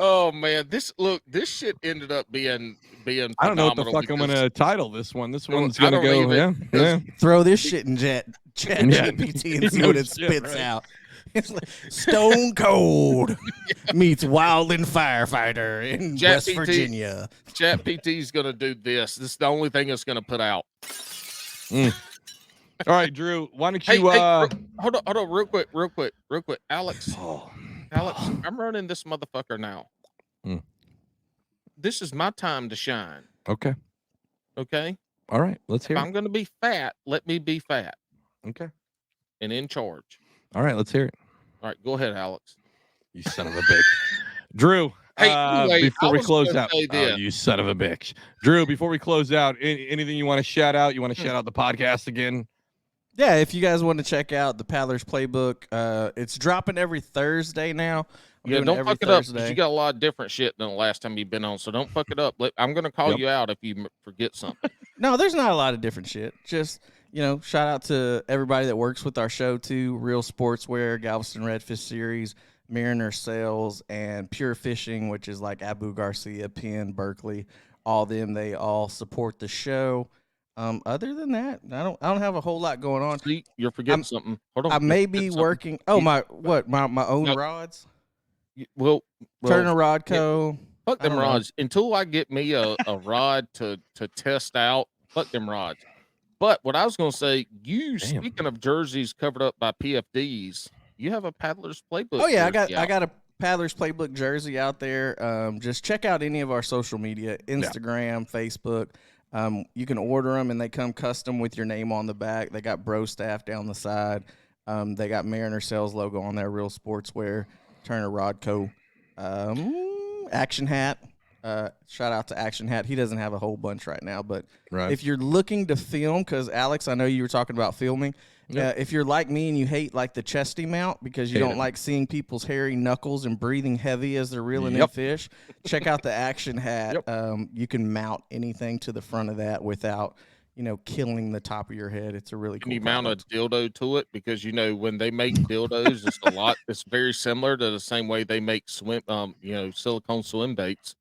Oh man, this shit ended up being I don't know what the fuck I'm gonna title this one. This one's gonna go throw this shit in chat GPT and see what it spits out. It's like Stone Cold meets Wildland Firefighter in West Virginia. Chat PT's gonna do this. This is the only thing it's gonna put out. All right, Drew. Why don't you hold on, real quick. Alex, I'm running this motherfucker now. This is my time to shine. Okay. All right, let's hear it. If I'm gonna be fat, let me be fat. Okay. And in charge. All right, let's hear it. All right, go ahead, Alex. You son of a bitch. Drew, anyway, before we close out, you son of a bitch. Drew, before we close out, anything you want to shout out? You want to shout out the podcast again? Yeah, if you guys want to check out the Paddlers Playbook, it's dropping every Thursday now. Don't fuck it up, because you got a lot of different shit than the last time you've been on, so don't fuck it up. I'm going to call you out if you forget something. No, there's not a lot of different shit. Just, shout out to everybody that works with our show, too. Real Sportswear, Galveston Redfish Series, Mariner Sales, and Pure Fishing, which is like Abu Garcia, Penn, Berkeley. All them, they all support the show. Other than that, I don't have a whole lot going on. See, you're forgetting something. Hold on. I may be working. Oh, my own rods? Well, Turner Rod Co. Fuck them rods. Until I get me a rod to test out, fuck them rods. But what I was going to say, speaking of jerseys covered up by PFDs, you have a Paddlers Playbook. Oh yeah, I got a Paddlers Playbook jersey out there. Just check out any of our social media, Instagram, Facebook. You can order them and they come custom with your name on the back. They got Bro Staff down the side. They got Mariner Sales logo on there, Real Sportswear, Turner Rod Co. Action Hat. Shout out to Action Hat. He doesn't have a whole bunch right now, but if you're looking to film, because Alex, I know you were talking about filming. If you're like me and you hate like the chesty mount because you don't like seeing people's hairy knuckles and breathing heavy as they're reeling in fish, check out the Action Hat. You can mount anything to the front of that without killing the top of your head. It's a really cool. Can you mount a dildo to it? Because when they make dildos, it's very similar to the same way they make silicone swim baits.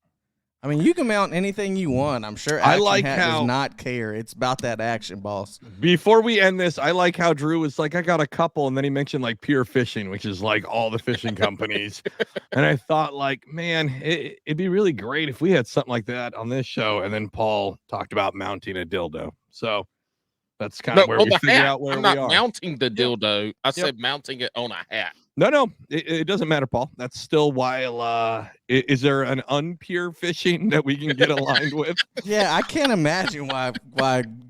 I mean, you can mount anything you want. I'm sure Action Hat does not care. It's about that action, boss. Before we end this, I like how Drew was like, I got a couple, and then he mentioned like Pure Fishing, which is like all the fishing companies. And I thought like, man, it'd be really great if we had something like that on this show. And then Paul talked about mounting a dildo. So that's kind of where we figure out where we are. I'm not mounting the dildo. I said mounting it on a hat. No, it doesn't matter, Paul. That's still while. Is there an unpure fishing that we can get aligned with? Yeah, I can't imagine why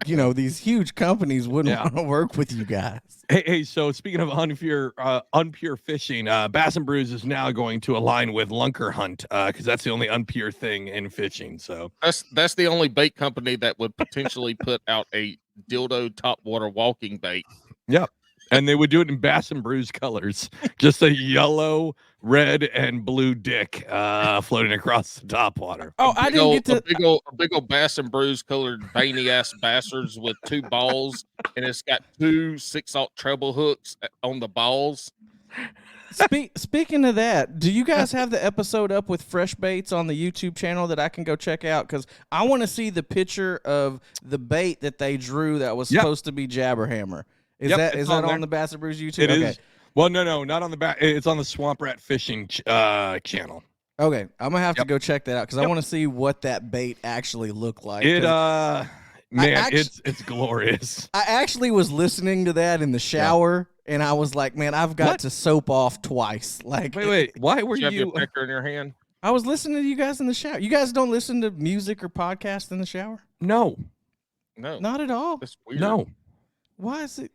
these huge companies wouldn't want to work with you guys. Hey, so speaking of unpure fishing, Bass and Brews is now going to align with Lunker Hunt because that's the only unpure thing in fishing. So that's the only bait company that would potentially put out a dildo topwater walking bait. Yep. And they would do it in Bass and Brews colors, just a yellow, red, and blue dick floating across the top water. Oh, I didn't get to a big old Bass and Brews colored veiny ass bastards with 2 balls, and it's got 2 6-aught treble hooks on the balls. Speaking of that, do you guys have the episode up with fresh baits on the YouTube channel that I can go check out? Because I want to see the picture of the bait that they drew that was supposed to be Jabberhammer. Is that on the Bass and Brews YouTube? It is. Well, no, not on the back. It's on the Swamp Rat Fishing channel. Okay, I'm gonna have to go check that out because I want to see what that bait actually looked like. It's glorious. I actually was listening to that in the shower, and I was like, man, I've got to soap off twice. Like, wait, why were you? Have your pecker in your hand? I was listening to you guys in the shower. You guys don't listen to music or podcasts in the shower? No. No, Not at all. that's weird. No. Why is it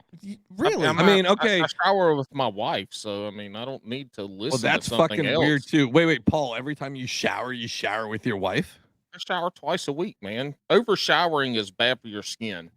really? I mean, okay. I shower with my wife, so I mean, I don't need to listen. Well, that's to something fucking else. weird too. Wait, Paul. Every time you shower with your wife? I shower twice a week, man. Over showering is bad for your skin.